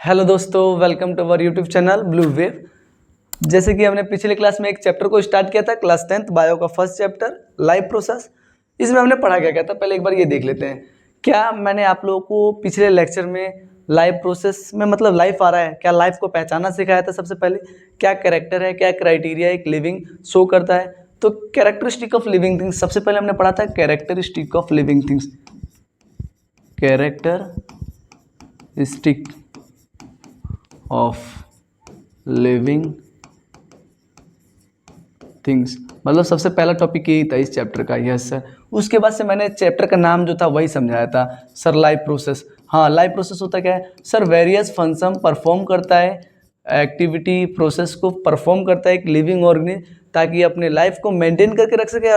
Hello दोस्तों, welcome to our YouTube channel blue wave. जैसे कि हमने पिछले क्लास में एक चैप्टर को स्टार्ट किया था, क्लास 10th बायो का फर्स्ट चैप्टर लाइव प्रोसेस। इसमें हमने पढ़ा क्या था, पहले एक बार ये देख लेते हैं। क्या मैंने आप लोगों को पिछले लेक्चर में लाइव प्रोसेस में मतलब लाइफ आ रहा है, क्या लाइफ को पहचानना सिखाया था। सबसे पहले क्या कैरेक्टर है, क्या क्राइटेरिया एक लिविंग शो करता है। तो कैरेक्टरिस्टिक ऑफ लिविंग थिंग्स सबसे पहले हमने पढ़ा था, characteristic of living things. Characteristic of living things मतलब सबसे पहला टॉपिक यही था इस चैप्टर का। Yes sir. उसके बाद से मैंने चैप्टर का नाम जो था वही समझाया था सर, लाइव प्रोसेस। हाँ, लाइव प्रोसेस होता क्या है सर, वेरियस फंक्शन परफॉर्म करता है, एक्टिविटी प्रोसेस को परफॉर्म करता है एक लिविंग ऑर्गेनिज्म, ताकि अपने लाइफ को मेंटेन करके रख सके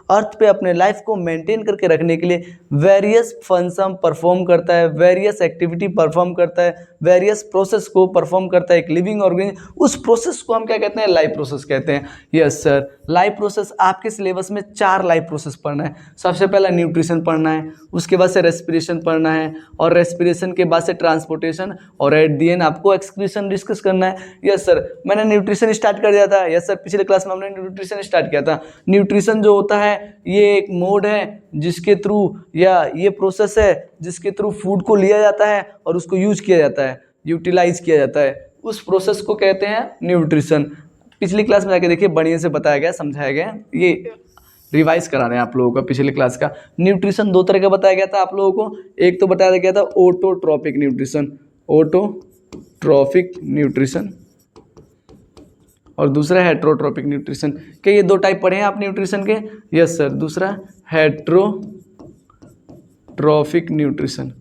अर्थ पे अपने लाइफ को मेंटेन करके रखने के लिए वेरियस फंक्शन परफॉर्म करता है, वेरियस एक्टिविटी परफॉर्म करता है, वेरियस प्रोसेस को परफॉर्म करता है एक लिविंग ऑर्गेनिज्म। उस प्रोसेस को हम क्या कहते हैं, लाइव प्रोसेस कहते हैं। Yes sir. लाइव प्रोसेस आपके सिलेबस में 4 लाइव प्रोसेस पढ़ना है। सबसे पहला न्यूट्रिशन पढ़ना है, उसके बाद से रेस्पिरेशन पढ़ना है, और रेस्पिरेशन के बाद से ट्रांसपोर्टेशन, और एट दी एंड आपको एक्सक्रीशन डिस्कस करना है। Yes sir. मैंने न्यूट्रिशन स्टार्ट कर दिया था। यस सर, पिछले क्लास में हमने न्यूट्रिशन स्टार्ट किया था। न्यूट्रिशन जो होता है ये एक मोड है जिसके थ्रू, या ये प्रोसेस है जिसके थ्रू फूड को लिया जाता है और उसको यूज किया जाता है, यूटिलाइज किया जाता है। उस प्रोसेस को कहते हैं न्यूट्रिशन। पिछली क्लास में जाके देखिए, बढ़िया से बताया गया, समझाया गया। ये रिवाइज करा रहे हैं आप लोगों का पिछले क्लास का। न्यूट्रिशन 2 तरह का बताया गया था आप लोगों को। एक तो बताया गया था ऑटोट्रॉपिक न्यूट्रिशन, ऑटोट्रॉपिक न्यूट्रिशन, और दूसरा हेट्रोट्रॉपिक न्यूट्रिशन। क्या ये 2 टाइप पढ़े हैं आप न्यूट्रिशन के? Yes sir. दूसरा हेट्रोट्रॉपिक न्यूट्रिशन।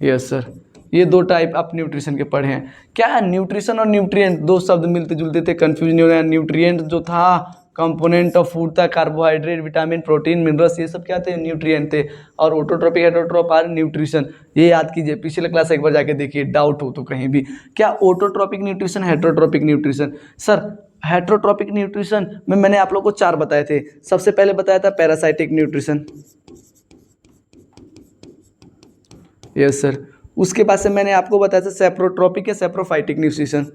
यस सर, ये 2 टाइप आप न्यूट्रिशन के पढ़े हैं। क्या न्यूट्रिशन और न्यूट्रिएंट 2 शब्द मिलते जुलते थे, कंफ्यूज नहीं होना। न्यूट्रिएंट जो था कंपोनेंट ऑफ फूड था, कार्बोहाइड्रेट, विटामिन, प्रोटीन, मिनरल्स, ये सब क्या थे, न्यूट्रिएंट थे। और ऑटोट्रॉपिक, हेट्रोट्रॉप आर न्यूट्रिशन। ये याद कीजिए, पिछले क्लास एक बार जाके देखिए, डाउट हो तो कहीं भी। क्या autotrophic nutrition, heterotrophic nutrition? Sir heterotrophic nutrition में मैंने आप लोगों को 4 बताए थे। सबसे पहले बताया था पैरासाइटिक न्यूट्रिशन। Yes sir. उसके बाद से मैंने आपको बताया था सेप्रोट्रॉपिक या सेप्रोफाइटिक न्यूट्रिशन।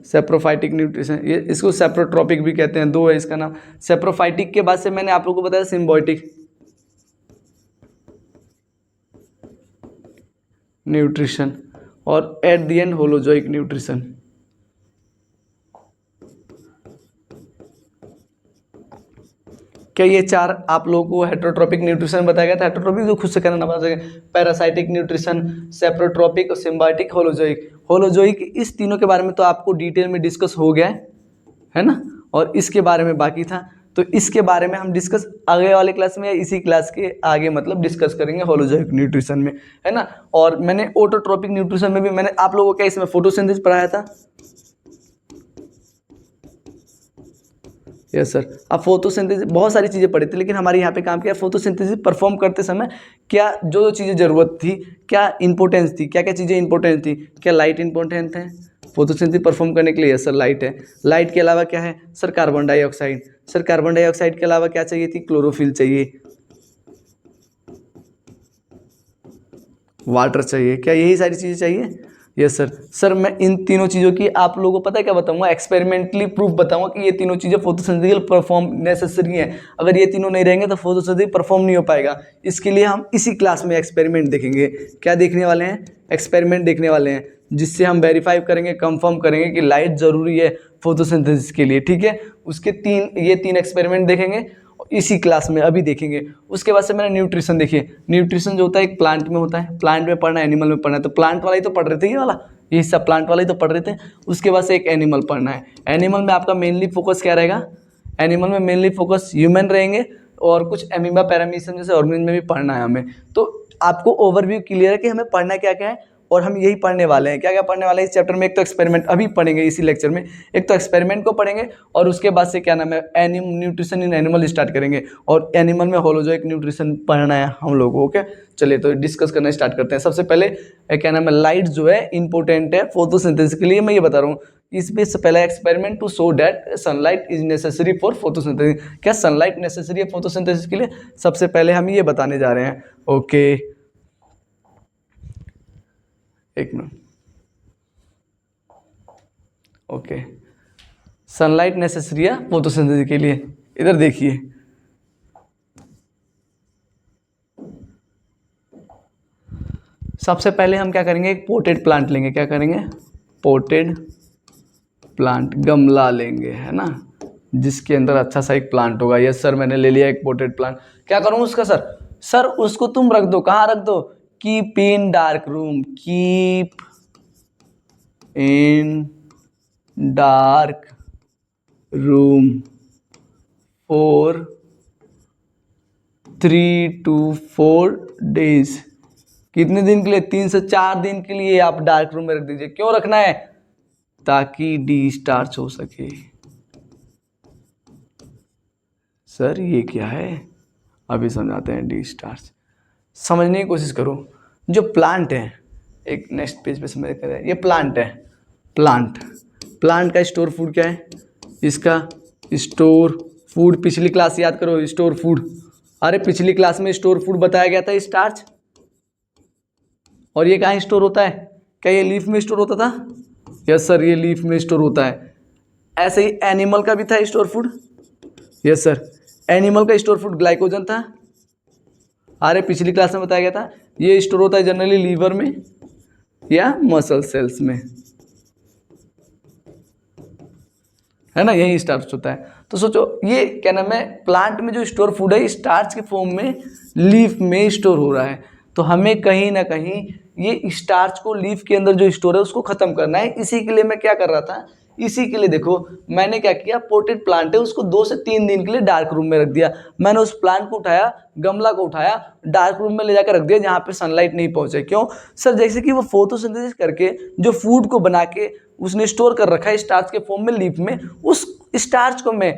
सेप्रोफाइटिक न्यूट्रिशन, ये इसको सेप्रोट्रॉपिक भी कहते हैं, 2 है इसका नाम। सेप्रोफाइटिक के बाद से मैंने आप लोगों को बताया सिम्बायोटिक न्यूट्रिशन, और at the end holozoic nutrition. क्या ये 4 आप लोगों को हेट्रोट्रॉपिक न्यूट्रिशन बताया गया था? हेट्रोट्रॉपिक जो खुद से करना ना बता सके, parasitic nutrition, saprotrophic, symbiotic, holozoic. Holozoic, इस तीनों के बारे में तो आपको डिटेल में डिस्कस हो गया है ना, और इसके बारे में बाकी था। तो इसके बारे में हम डिस्कस अगले वाले क्लास में या इसी क्लास के आगे मतलब डिस्कस करेंगे होलोजोइक न्यूट्रिशन में, है ना। और मैंने ऑटोट्रॉपिक न्यूट्रिशन में भी मैंने आप लोगों को क्या इसमें फोटोसिंथेसिस पढ़ाया था। Yes sir. अब फोटोसिंथेसिस बहुत सारी चीज़ें पढ़ी थी, लेकिन हमारे यहाँ पे काम किया फोटोसिंथेसिस परफॉर्म करते समय क्या जो चीज़ें ज़रूरत थी, क्या इंपॉर्टेंस थी, क्या क्या चीज़ें इंपॉर्टेंट थी। क्या लाइट इंपॉर्टेंट है फोटोसिंथेसिस परफॉर्म करने के लिए? यस सर, लाइट है। लाइट के अलावा क्या है sir? Carbon dioxide. Sir carbon dioxide के अलावा क्या चाहिए थी? क्लोरोफिल चाहिए, वाटर चाहिए। क्या यही सारी चीज़ें चाहिए? Yes sir. सर मैं इन तीनों चीज़ों की आप लोगों को पता है क्या बताऊंगा, एक्सपेरिमेंटली प्रूफ बताऊंगा कि ये तीनों चीज़ें फोटोसिंथेसिस परफॉर्म नेसेसरी हैं। अगर ये तीनों नहीं रहेंगे तो फोटोसिंथेसिस परफॉर्म नहीं हो पाएगा। इसके लिए हम इसी क्लास में एक्सपेरिमेंट देखेंगे। क्या देखने वाले हैं? एक्सपेरिमेंट देखने वाले हैं, जिससे हम वेरीफाई करेंगे, कंफर्म करेंगे कि लाइट ज़रूरी है फोटोसिंथेसिस के लिए। ठीक है, उसके 3 एक्सपेरिमेंट देखेंगे इसी क्लास में, अभी देखेंगे। उसके बाद से मैंने न्यूट्रिशन देखिए। न्यूट्रिशन जो होता है एक प्लांट में होता है, प्लांट में पढ़ना है, एनिमल में पढ़ना है। तो प्लांट वाला ही तो पढ़ रहे थे, ये वाला, ये सब प्लांट वाला ही तो पढ़ रहे थे। उसके बाद से एक एनिमल पढ़ना है। एनिमल में आपका मेनली फोकस क्या रहेगा? एनिमल में मेनली फोकस ह्यूमन रहेंगे, और कुछ एमीबा, पैरामीशियम जैसे ऑर्गेनिज्म में भी पढ़ना है हमें। तो आपको ओवरव्यू क्लियर है कि हमें पढ़ना क्या क्या है, और हम यही पढ़ने वाले हैं। क्या क्या पढ़ने वाले हैं इस चैप्टर में? एक तो एक्सपेरिमेंट अभी पढ़ेंगे इसी लेक्चर में, एक तो एक्सपेरिमेंट को पढ़ेंगे, और उसके बाद से क्या नाम है, न्यूट्रिशन इन एनिमल स्टार्ट करेंगे, और एनिमल में होलोजोइक न्यूट्रिशन पढ़ना है हम लोगों को। ओके, चलिए तो डिस्कस करना स्टार्ट करते हैं। सबसे पहले क्या नाम है, लाइट जो है इंपॉर्टेंट है फोटोसिंथेसिस के लिए। मैं ये बता रहा हूँ इस बेस से पहला experiment to show that sunlight is necessary for photosynthesis. क्या सनलाइट नेसेसरी है फोटोसिंथेसिस के लिए? सबसे पहले हम ये बताने जा रहे हैं। ओके, एक मिनट। ओके, सनलाइट नेसेसरी है फोटोसिंथेसिस के लिए। इधर देखिए, सबसे पहले हम क्या करेंगे, एक पोटेड प्लांट लेंगे। क्या करेंगे? पोटेड प्लांट, गमला लेंगे, है ना, जिसके अंदर अच्छा सा एक प्लांट होगा। यस सर, मैंने ले लिया एक पोटेड प्लांट। क्या करूँ उसका सर? सर उसको तुम रख दो, कहाँ रख दो? Keep in dark room, keep in dark room for 3 to 4 days। कितने दिन के लिए? 3 से 4 दिन के लिए आप डार्क रूम में रख दीजिए। क्यों रखना है? ताकि डिस्चार्ज हो सके। सर ये क्या है? अभी समझाते हैं। डिस्चार्ज समझने की कोशिश करो। जो प्लांट है, एक नेक्स्ट पेज पे समझ कर, ये प्लांट है। प्लांट का स्टोर फूड क्या है? इसका स्टोर फूड, पिछली क्लास याद करो, स्टोर फूड। अरे पिछली क्लास में स्टोर फूड बताया गया था, स्टार्च। और ये कहाँ स्टोर होता है? क्या ये लीफ में स्टोर होता था? यस सर, ये लीफ में स्टोर होता है। ऐसे ही एनिमल का भी था store food. Yes sir, animal का स्टोर फूड ग्लाइकोजन था। अरे पिछली क्लास में बताया गया था, ये स्टोर होता है जनरली लीवर में या मसल सेल्स में, है ना, यही स्टार्च होता है। तो सोचो, ये क्या नाम है, प्लांट में जो स्टोर फूड है स्टार्च के फॉर्म में लीफ में स्टोर हो रहा है। तो हमें कहीं ना कहीं ये स्टार्च को लीफ के अंदर जो स्टोर है उसको खत्म करना है। इसी के लिए मैं क्या कर रहा था, इसी के लिए देखो मैंने क्या किया, पोटेड प्लांट है उसको 2 से 3 दिन के लिए डार्क रूम में रख दिया। मैंने उस प्लांट को उठाया, गमला को उठाया, डार्क रूम में ले जाकर रख दिया जहाँ पे सनलाइट नहीं पहुंचे। क्यों सर? जैसे कि वो फोटोसिंथेसिस करके जो फूड को बना के उसने स्टोर कर रखा है स्टार्च के फॉर्म में लीफ में, उस स्टार्च को मैं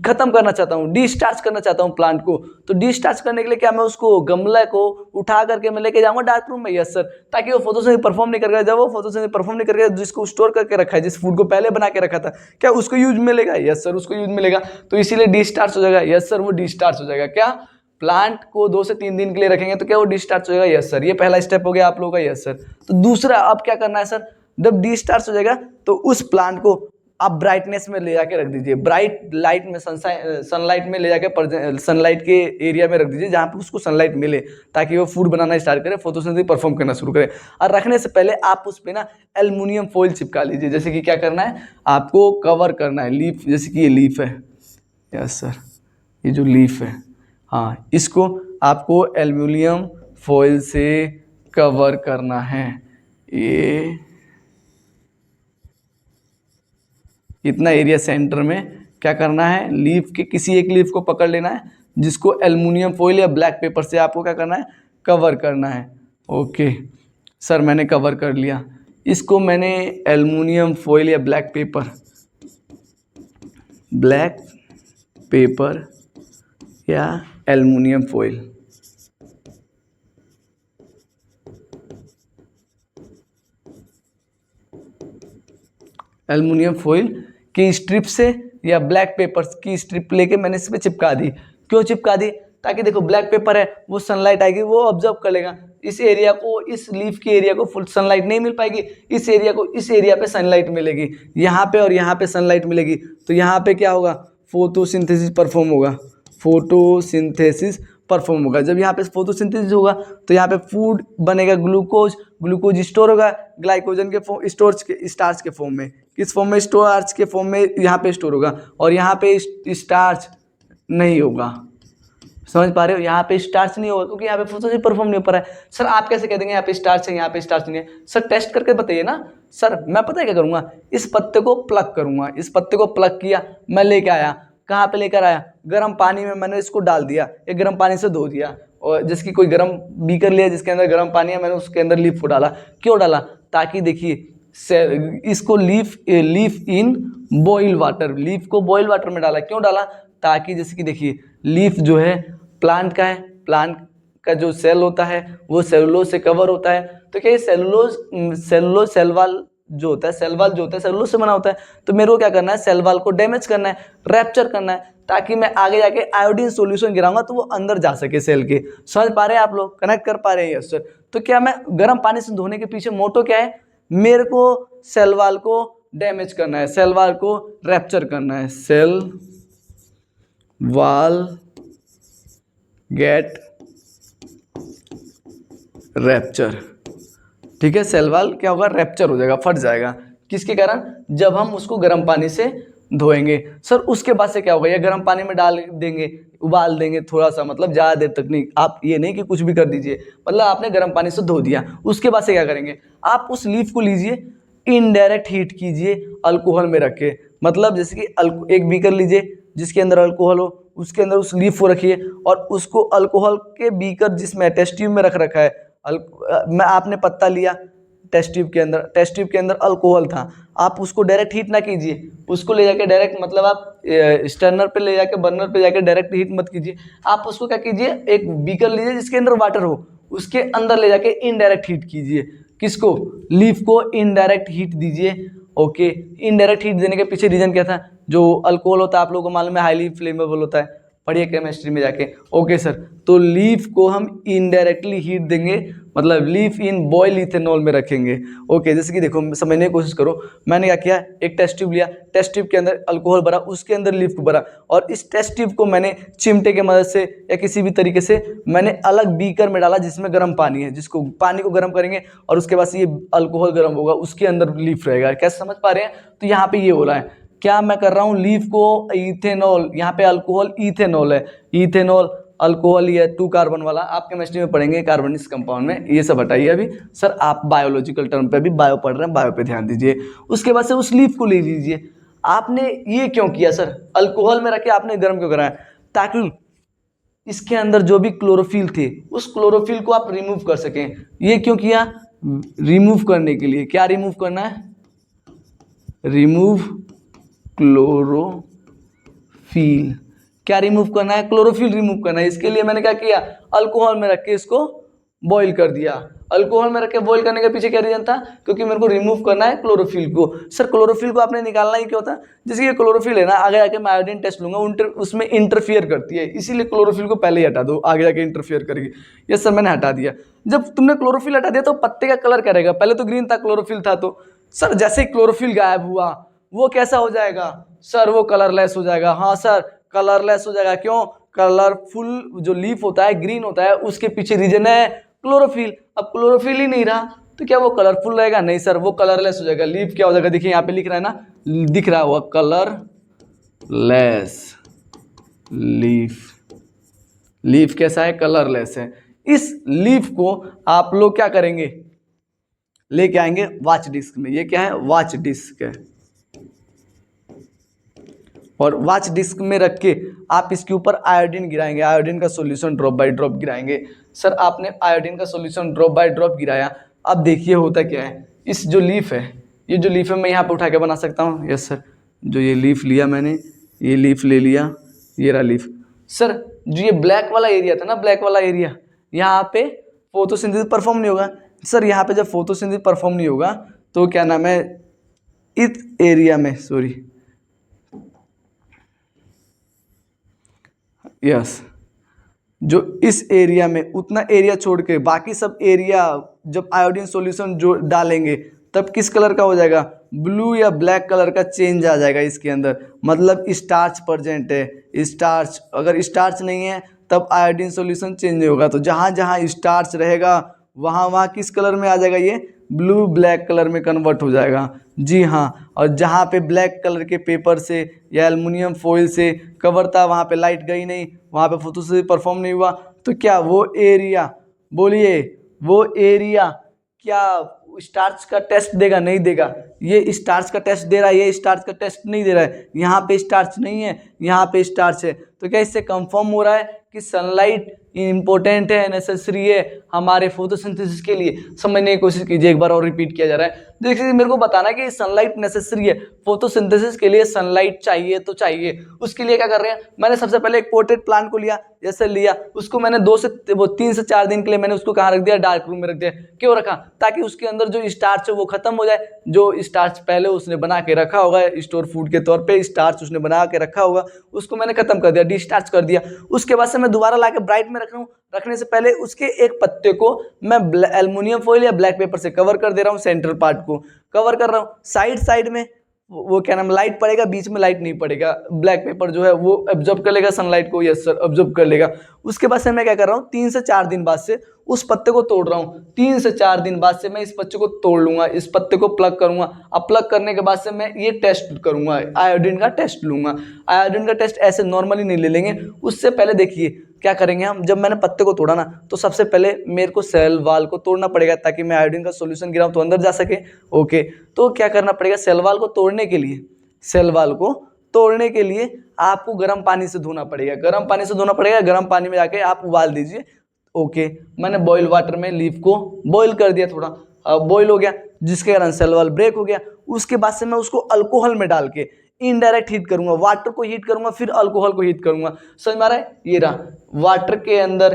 खत्म करना चाहता हूँ, डिस्टार्च करना चाहता हूँ प्लांट को। तो डिस्टार्च करने के लिए क्या मैं उसको गमला को उठा करके मैं लेके जाऊंगा डार्क रूम में। यस सर, ताकि वो फोटोसिंथेसिस परफॉर्म नहीं करेगा। जब वो फोटोसिंथेसिस परफॉर्म नहीं करेगा, जिसको स्टोर करके रखा है, जिस फूड को पहले बना के रखा था, क्या उसको यूज मिलेगा? यस सर, उसको यूज मिलेगा। तो इसीलिए डिस्टार्च हो जाएगा। यस सर, वो डिस्टार्च हो जाएगा। क्या प्लांट को 2 से 3 दिन के लिए रखेंगे तो क्या वो डिस्टार्च हो जाएगा? यस सर, ये पहला स्टेप हो गया आप लोगों का। Yes sir. तो दूसरा अब क्या करना है सर, जब डिस्चार्ज हो जाएगा तो उस प्लांट को आप ब्राइटनेस में ले जाके रख दीजिए, ब्राइट लाइट में, सनलाइट में ले जाके सनलाइट के एरिया में रख दीजिए जहाँ पे उसको सनलाइट मिले, ताकि वो फूड बनाना स्टार्ट करे, फोटोसिंथेसिस परफॉर्म करना शुरू करे। और रखने से पहले आप उस पे ना एल्युमिनियम फॉइल चिपका लीजिए। जैसे कि क्या करना है, आपको कवर करना है लीफ, जैसे कि ये लीफ है। यस सर, ये जो लीफ है, हाँ, इसको आपको एल्युमिनियम फॉइल से कवर करना है। ये इतना एरिया सेंटर में क्या करना है, लीफ के किसी एक लीफ को पकड़ लेना है, जिसको एल्युमिनियम फॉइल या ब्लैक पेपर से आपको क्या करना है, कवर करना है। ओके सर, मैंने कवर कर लिया इसको। मैंने एल्युमिनियम फॉइल या ब्लैक पेपर या एल्युमिनियम फॉइल, एल्युमिनियम फॉइल की स्ट्रिप से या ब्लैक पेपर की स्ट्रिप लेके मैंने इस पे चिपका दी। क्यों चिपका दी? ताकि देखो ब्लैक पेपर है, वो सनलाइट आएगी, वो ऑब्जर्व कर लेगा इस एरिया को, इस लीफ के एरिया को फुल सनलाइट नहीं मिल पाएगी, इस एरिया को, इस एरिया पे सनलाइट मिलेगी, यहाँ पे और यहाँ पे सनलाइट मिलेगी। तो यहाँ पे क्या होगा, फोटोसिंथेसिस परफॉर्म होगा, फोटोसिंथेसिस परफॉर्म होगा। जब यहाँ पे फोटोसिंथेसिस होगा तो यहाँ पे फूड बनेगा, ग्लूकोज स्टोर होगा ग्लाइकोजन के फॉर्म, स्टार्च के फॉर्म में। किस फॉर्म में? स्टार्च के फॉर्म में यहाँ पे स्टोर होगा, और यहाँ पे स्टार्च नहीं होगा। समझ पा रहे हो? यहाँ पे स्टार्च नहीं होगा क्योंकि यहाँ पे फोटोसिंथेसिस परफॉर्म नहीं हो पा रहा है। सर आप कैसे कह देंगे यहाँ पे स्टार्च है, यहाँ पे स्टार्च नहीं है? सर टेस्ट करके बताइए ना। सर मैं पता है क्या करूँगा, इस पत्ते को प्लग करूँगा, इस पत्ते को प्लग किया, मैं लेके आया, कहाँ पे लेकर आया, गर्म पानी में मैंने इसको डाल दिया, एक गर्म पानी से धो दिया, और जिसकी कोई गर्म बीकर लिया जिसके अंदर गर्म पानी है, मैंने उसके अंदर लीफ को डाला। क्यों डाला? ताकि देखिए इसको लीफ इन बॉइल वाटर, लीफ को बॉइल वाटर में डाला। क्यों डाला? ताकि जैसे कि देखिए लीफ जो है प्लांट का है, प्लांट का जो सेल होता है वो सेलुलोज से कवर होता है। तो क्या सेलुलोज सेल वाल जो होता है, सेल वॉल जो होता है सेलुलोज से बना होता है। तो मेरे को क्या करना है, सेल वॉल को डैमेज करना है, रैप्चर करना है, ताकि मैं आगे जाके आयोडीन सॉल्यूशन गिराऊंगा तो वो अंदर जा सके सेल के। समझ पा रहे हैं आप लोग, कनेक्ट कर पा रहे हैं? Yes sir. तो क्या मैं गर्म पानी से धोने के पीछे मोटो क्या है, मेरे को सेल वॉल को डैमेज करना है, सेल वॉल को रैप्चर करना है, सेल वॉल गेट रैप्चर। ठीक है, सेल वॉल क्या होगा, रैप्चर हो जाएगा, फट जाएगा। किसके कारण, जब हम उसको गर्म पानी से धोएंगे। सर उसके बाद से क्या होगा, ये गर्म पानी में डाल देंगे, उबाल देंगे थोड़ा सा, मतलब ज़्यादा देर तक नहीं, आप ये नहीं कि कुछ भी कर दीजिए, मतलब आपने गर्म पानी से धो दिया। उसके बाद से क्या करेंगे, आप उस लीफ को लीजिए, इनडायरेक्ट हीट कीजिए अल्कोहल में रख के। मतलब जैसे कि एक बीकर लीजिए जिसके अंदर अल्कोहल हो, उसके अंदर उस लीफ को रखिए और उसको अल्कोहल के बीकर जिसमें टेस्ट ट्यूब में रख रखा है, मैं आपने पत्ता लिया, टेस्ट ट्यूब के अंदर अल्कोहल था, आप उसको डायरेक्ट हीट ना कीजिए, उसको ले जाके डायरेक्ट, मतलब आप स्टर्नर पे ले जाके, बर्नर पे जाके डायरेक्ट हीट मत कीजिए। आप उसको क्या कीजिए, एक बीकर लीजिए जिसके अंदर वाटर हो, उसके अंदर ले जाके इनडायरेक्ट हीट कीजिए। किसको, लीफ को इनडायरेक्ट हीट दीजिए। ओके, इनडायरेक्ट हीट देने के पीछे रीजन क्या था, जो अल्कोहल होता है आप लोगों को मालूम है हाईली फ्लेमेबल होता है, पढ़िए केमिस्ट्री में जाके। ओके सर, तो लीफ को हम इनडायरेक्टली हीट देंगे, मतलब लीफ इन बॉयल इथेनॉल में रखेंगे। ओके, जैसे कि देखो समझने की कोशिश करो, मैंने क्या किया, एक टेस्ट ट्यूब लिया, टेस्ट ट्यूब के अंदर अल्कोहल भरा, उसके अंदर लीफ को भरा, और इस टेस्ट ट्यूब को मैंने चिमटे की मदद से या किसी भी तरीके से मैंने अलग बीकर में डाला जिसमें गर्म पानी है, जिसको पानी को गर्म करेंगे और उसके बाद से ये अल्कोहल गर्म होगा, उसके अंदर लीफ रहेगा। कैसे समझ पा रहे हैं? तो यहाँ पे ये हो रहा है, क्या मैं कर रहा हूँ, लीफ को इथेनॉल, यहाँ पे अल्कोहल इथेनॉल है, इथेनॉल अल्कोहल, ये 2 कार्बन वाला, आप केमिस्ट्री में पढ़ेंगे कार्बनिक कंपाउंड में, ये सब हटाइए अभी। सर आप बायोलॉजिकल टर्म पे भी बायो पढ़ रहे हैं, बायो पे ध्यान दीजिए। उसके बाद से उस लीफ को ले लीजिए। आपने ये क्यों किया सर, अल्कोहल में रखे आपने गर्म क्यों कराया, ताकि इसके अंदर जो भी क्लोरोफिल थे उस क्लोरोफिल को आप रिमूव कर सकें। ये क्यों किया, रिमूव करने के लिए। क्या रिमूव करना है, रिमूव क्लोरोफिल। क्या रिमूव करना है, क्लोरोफिल रिमूव करना है। इसके लिए मैंने क्या किया, अल्कोहल में रख के इसको बॉईल कर दिया। अल्कोहल में रख के बॉईल करने के पीछे क्या रीजन था, क्योंकि मेरे को रिमूव करना है क्लोरोफिल को। सर क्लोरोफिल को आपने निकालना ही क्यों था, जैसे ये क्लोरोफिल है ना, आगे जाके मैं आयोडीन टेस्ट लूंगा, उसमें इंटरफियर करती है, इसीलिए क्लोरोफिल को पहले ही हटा दो, आगे जाके इंटरफियर करेगी। ये सर मैंने हटा दिया। जब तुमने क्लोरोफिल हटा दिया तो पत्ते का कलर क्या रहेगा, पहले तो ग्रीन था, क्लोरोफिल था, तो सर जैसे ही क्लोरोफिल गायब हुआ वो कैसा हो जाएगा, सर वो कलरलेस हो जाएगा। हाँ सर, कलरलेस हो जाएगा। क्यों, कलरफुल जो लीफ होता है ग्रीन होता है, उसके पीछे रीजन है क्लोरोफिल। अब क्लोरोफिल ही नहीं रहा तो क्या वो कलरफुल रहेगा, नहीं सर, वो कलरलेस हो जाएगा। लीफ क्या हो जाएगा, देखिए यहाँ पे लिख रहा है ना, दिख रहा हुआ कलरलेस लीफ। लीफ कैसा है, कलरलेस है। इस लीफ को आप लोग क्या करेंगे, लेके आएंगे वॉच डिस्क में। ये क्या है, वॉच डिस्क है, और वॉच डिस्क में रख के आप इसके ऊपर आयोडीन गिराएंगे, आयोडीन का सॉल्यूशन ड्रॉप बाय ड्रॉप गिराएंगे। सर आपने आयोडीन का सॉल्यूशन ड्रॉप बाय ड्रॉप गिराया, अब देखिए होता क्या है, इस जो लीफ है, ये जो लीफ है मैं यहाँ पे उठा के बना सकता हूँ। यस सर, जो ये लीफ लिया मैंने, ये लीफ ले लिया, ये रहा लीफ। सर जो ये ब्लैक वाला एरिया था ना, ब्लैक वाला एरिया, यहाँ पे फोटोसिंथेसिस परफॉर्म नहीं होगा। सर यहाँ पे जब फोटोसिंथेसिस परफॉर्म नहीं होगा तो क्या नाम है, इस एरिया में, सॉरी, यस, जो इस एरिया में, उतना एरिया छोड़ के बाकी सब एरिया जब आयोडीन सॉल्यूशन जो डालेंगे तब किस कलर का हो जाएगा, ब्लू या ब्लैक कलर का चेंज आ जाएगा इसके अंदर, मतलब स्टार्च प्रेजेंट है। स्टार्च, अगर स्टार्च नहीं है तब आयोडीन सॉल्यूशन चेंज नहीं होगा। तो जहाँ जहाँ स्टार्च रहेगा वहाँ वहाँ किस कलर में आ जाएगा, ये ब्लू ब्लैक कलर में कन्वर्ट हो जाएगा। जी हाँ, और जहाँ पे ब्लैक कलर के पेपर से या एल्युमिनियम फॉइल से कवर था वहाँ पे लाइट गई नहीं, वहाँ पे फोटोसिंथेसिस परफॉर्म नहीं हुआ, तो क्या वो एरिया, बोलिए वो एरिया क्या स्टार्च का टेस्ट देगा, नहीं देगा। ये स्टार्च का टेस्ट दे रहा है, ये स्टार्च का टेस्ट नहीं दे रहा है। यहाँ पे स्टार्च नहीं है, यहाँ पे स्टार्च है, तो क्या इससे कंफर्म हो रहा है कि सनलाइट इंपॉर्टेंट है, नेसेसरी है हमारे फोटोसिंथेसिस के लिए। समझने की कोशिश कीजिए, एक बार और रिपीट किया जा रहा है। देखिए मेरे को बताना है कि सनलाइट नेसेसरी है, फोटोसिंथेसिस के लिए सनलाइट चाहिए तो चाहिए। उसके लिए क्या कर रहे हैं, मैंने सबसे पहले एक पोर्ट्रेट प्लांट को लिया, जैसे लिया उसको मैंने 3 से 4 दिन के लिए मैंने उसको कहाँ रख दिया, डार्क रूम में रख दिया। क्यों रखा, ताकि उसके अंदर जो स्टार्च है वो खत्म हो जाए। जो स्टार्च पहले उसने बना के रखा होगा स्टोर फूड के तौर पे, स्टार्च उसने बना के रखा होगा, उसको मैंने खत्म कर दिया, डिस्टार्च कर दिया। उसके बाद से मैं दोबारा लाके ब्राइट में रख रहा हूँ। रखने से पहले उसके एक पत्ते को मैं एल्युमिनियम फॉइल या ब्लैक पेपर से कवर कर दे रहा हूँ, सेंट्रल पार्ट को कवर कर रहा हूँ। साइड में वो क्या नाम, लाइट पड़ेगा, बीच में लाइट नहीं पड़ेगा। ब्लैक पेपर जो है वो एब्जॉर्ब कर लेगा सनलाइट को, यस सर एब्जॉर्ब कर लेगा। उसके बाद से मैं क्या कर रहा हूँ, 3 से 4 दिन बाद से उस पत्ते को तोड़ रहा हूँ। 3 से 4 दिन बाद से मैं इस पत्ते को तोड़ लूंगा, इस पत्ते को प्लग करूंगा। अब प्लग करने के बाद से मैं ये टेस्ट करूंगा, आयोडीन का टेस्ट लूंगा। आयोडीन का टेस्ट ऐसे नॉर्मली नहीं ले लेंगे, उससे पहले देखिए क्या करेंगे हम। जब मैंने पत्ते को तोड़ा ना, तो सबसे पहले मेरे को सेल वाल को तोड़ना पड़ेगा, ताकि मैं आयोडीन का सॉल्यूशन गिराऊं तो अंदर जा सके। ओके, तो क्या करना पड़ेगा, सेल वाल को तोड़ने के लिए, सेल वाल को तोड़ने के लिए आपको गर्म पानी से धोना पड़ेगा। गर्म पानी से धोना पड़ेगा, गर्म पानी में जाके आप उबाल दीजिए। ओके, मैंने बॉयल वाटर में लीफ को बॉयल कर दिया, थोड़ा बॉयल हो गया, जिसके कारण सेल वाल ब्रेक हो गया। उसके बाद से मैं उसको अल्कोहल में डाल के इनडायरेक्ट हीट करूंगा, वाटर को हीट करूंगा, फिर अल्कोहल को हीट करूंगा। समझ में आ रहा है, ये रहा वाटर के अंदर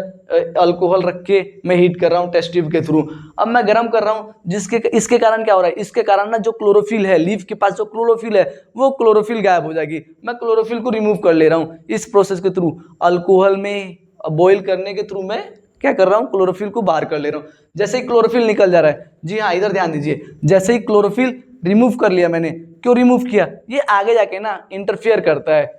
अल्कोहल रख के मैं हीट कर रहा हूँ टेस्ट ट्यूब के थ्रू। अब मैं गर्म कर रहा हूँ, जिसके इसके कारण क्या हो रहा है, इसके कारण ना जो क्लोरोफिल है, लीफ के पास जो क्लोरोफिल है वो क्लोरोफिल गायब हो जाएगी। मैं क्लोरोफिल को रिमूव कर ले रहा हूँ इस प्रोसेस के थ्रू। अल्कोहल में बॉईल करने के थ्रू मैं क्या कर रहा हूँ, क्लोरोफिल को बाहर कर ले रहा हूँ। जैसे ही क्लोरोफिल निकल जा रहा है, जी हाँ इधर ध्यान दीजिए, जैसे ही क्लोरोफिल रिमूव कर लिया मैंने, क्यों रिमूव किया, ये आगे जाके ना इंटरफियर करता है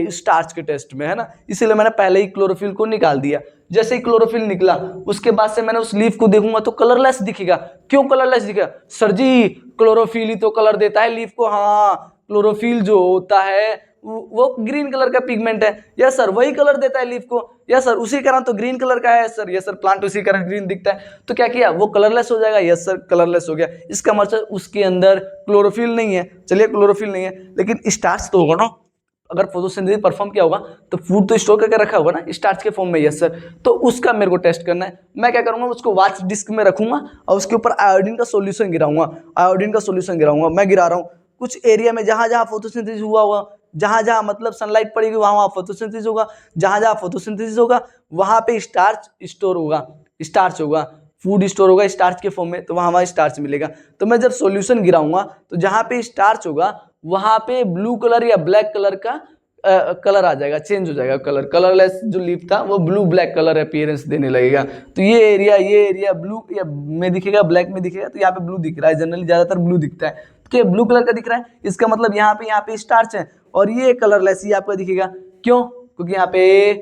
स्टार्च के टेस्ट में, है ना, इसीलिए मैंने पहले ही क्लोरोफिल को निकाल दिया। जैसे ही क्लोरोफिल निकला, उसके बाद से मैंने उस लीफ को देखूंगा तो कलरलेस दिखेगा। क्यों कलरलेस दिखेगा, सर जी क्लोरोफिल ही तो कलर देता है लीफ को। हाँ, क्लोरोफिल जो होता है वो ग्रीन कलर का पिगमेंट है, यस सर, वही कलर देता है लीफ को, यस सर, उसी कारण तो ग्रीन कलर का है सर, यस सर, प्लांट उसी कारण ग्रीन दिखता है। तो क्या किया, वो कलरलेस हो जाएगा, यस सर कलरलेस हो गया। इसका मतलब उसके अंदर क्लोरोफिल नहीं है। चलिए क्लोरोफिल नहीं है, लेकिन स्टार्च तो होगा ना। अगर फोटोसिंथेसिस परफॉर्म किया होगा तो फूड तो स्टोर करके रखा होगा ना स्टार्च के फॉर्म में, यस सर। तो उसका मेरे को टेस्ट करना है। मैं क्या करूंगा, उसको वाच डिस्क में रखूंगा और उसके ऊपर आयोडीन का सोल्यूशन गिराऊंगा। आयोडीन का सोल्यूशन गिराऊंगा, मैं गिरा रहा हूँ कुछ एरिया में, जहां जहां फोटोसिंथेसिस हुआ होगा, जहां जहां मतलब सनलाइट पड़ेगी वहां वहां फोटोसिंथेसिस होगा, जहां जहां फोटोसिंथेसिस होगा वहां पे स्टार्च स्टोर होगा, स्टार्च होगा, फूड स्टोर होगा स्टार्च के फॉर्म में, तो वहां स्टार्च मिलेगा। तो मैं जब सॉल्यूशन गिराऊंगा तो जहां पे स्टार्च होगा वहां पे ब्लू कलर या ब्लैक कलर का कलर आ जाएगा, चेंज हो जाएगा कलर। कलरलेस जो लीफ था वो ब्लू ब्लैक कलर अपीयरेंस देने लगेगा। तो ये एरिया ब्लू या में दिखेगा, ब्लैक में दिखेगा। तो यहाँ पे ब्लू दिख रहा है, जनरली ज्यादातर ब्लू दिखता है कि ब्लू कलर का दिख रहा है, इसका मतलब यहाँ पे स्टार्च है। और ये कलरलेस ही आपका दिखेगा, क्यों, क्योंकि यहाँ पे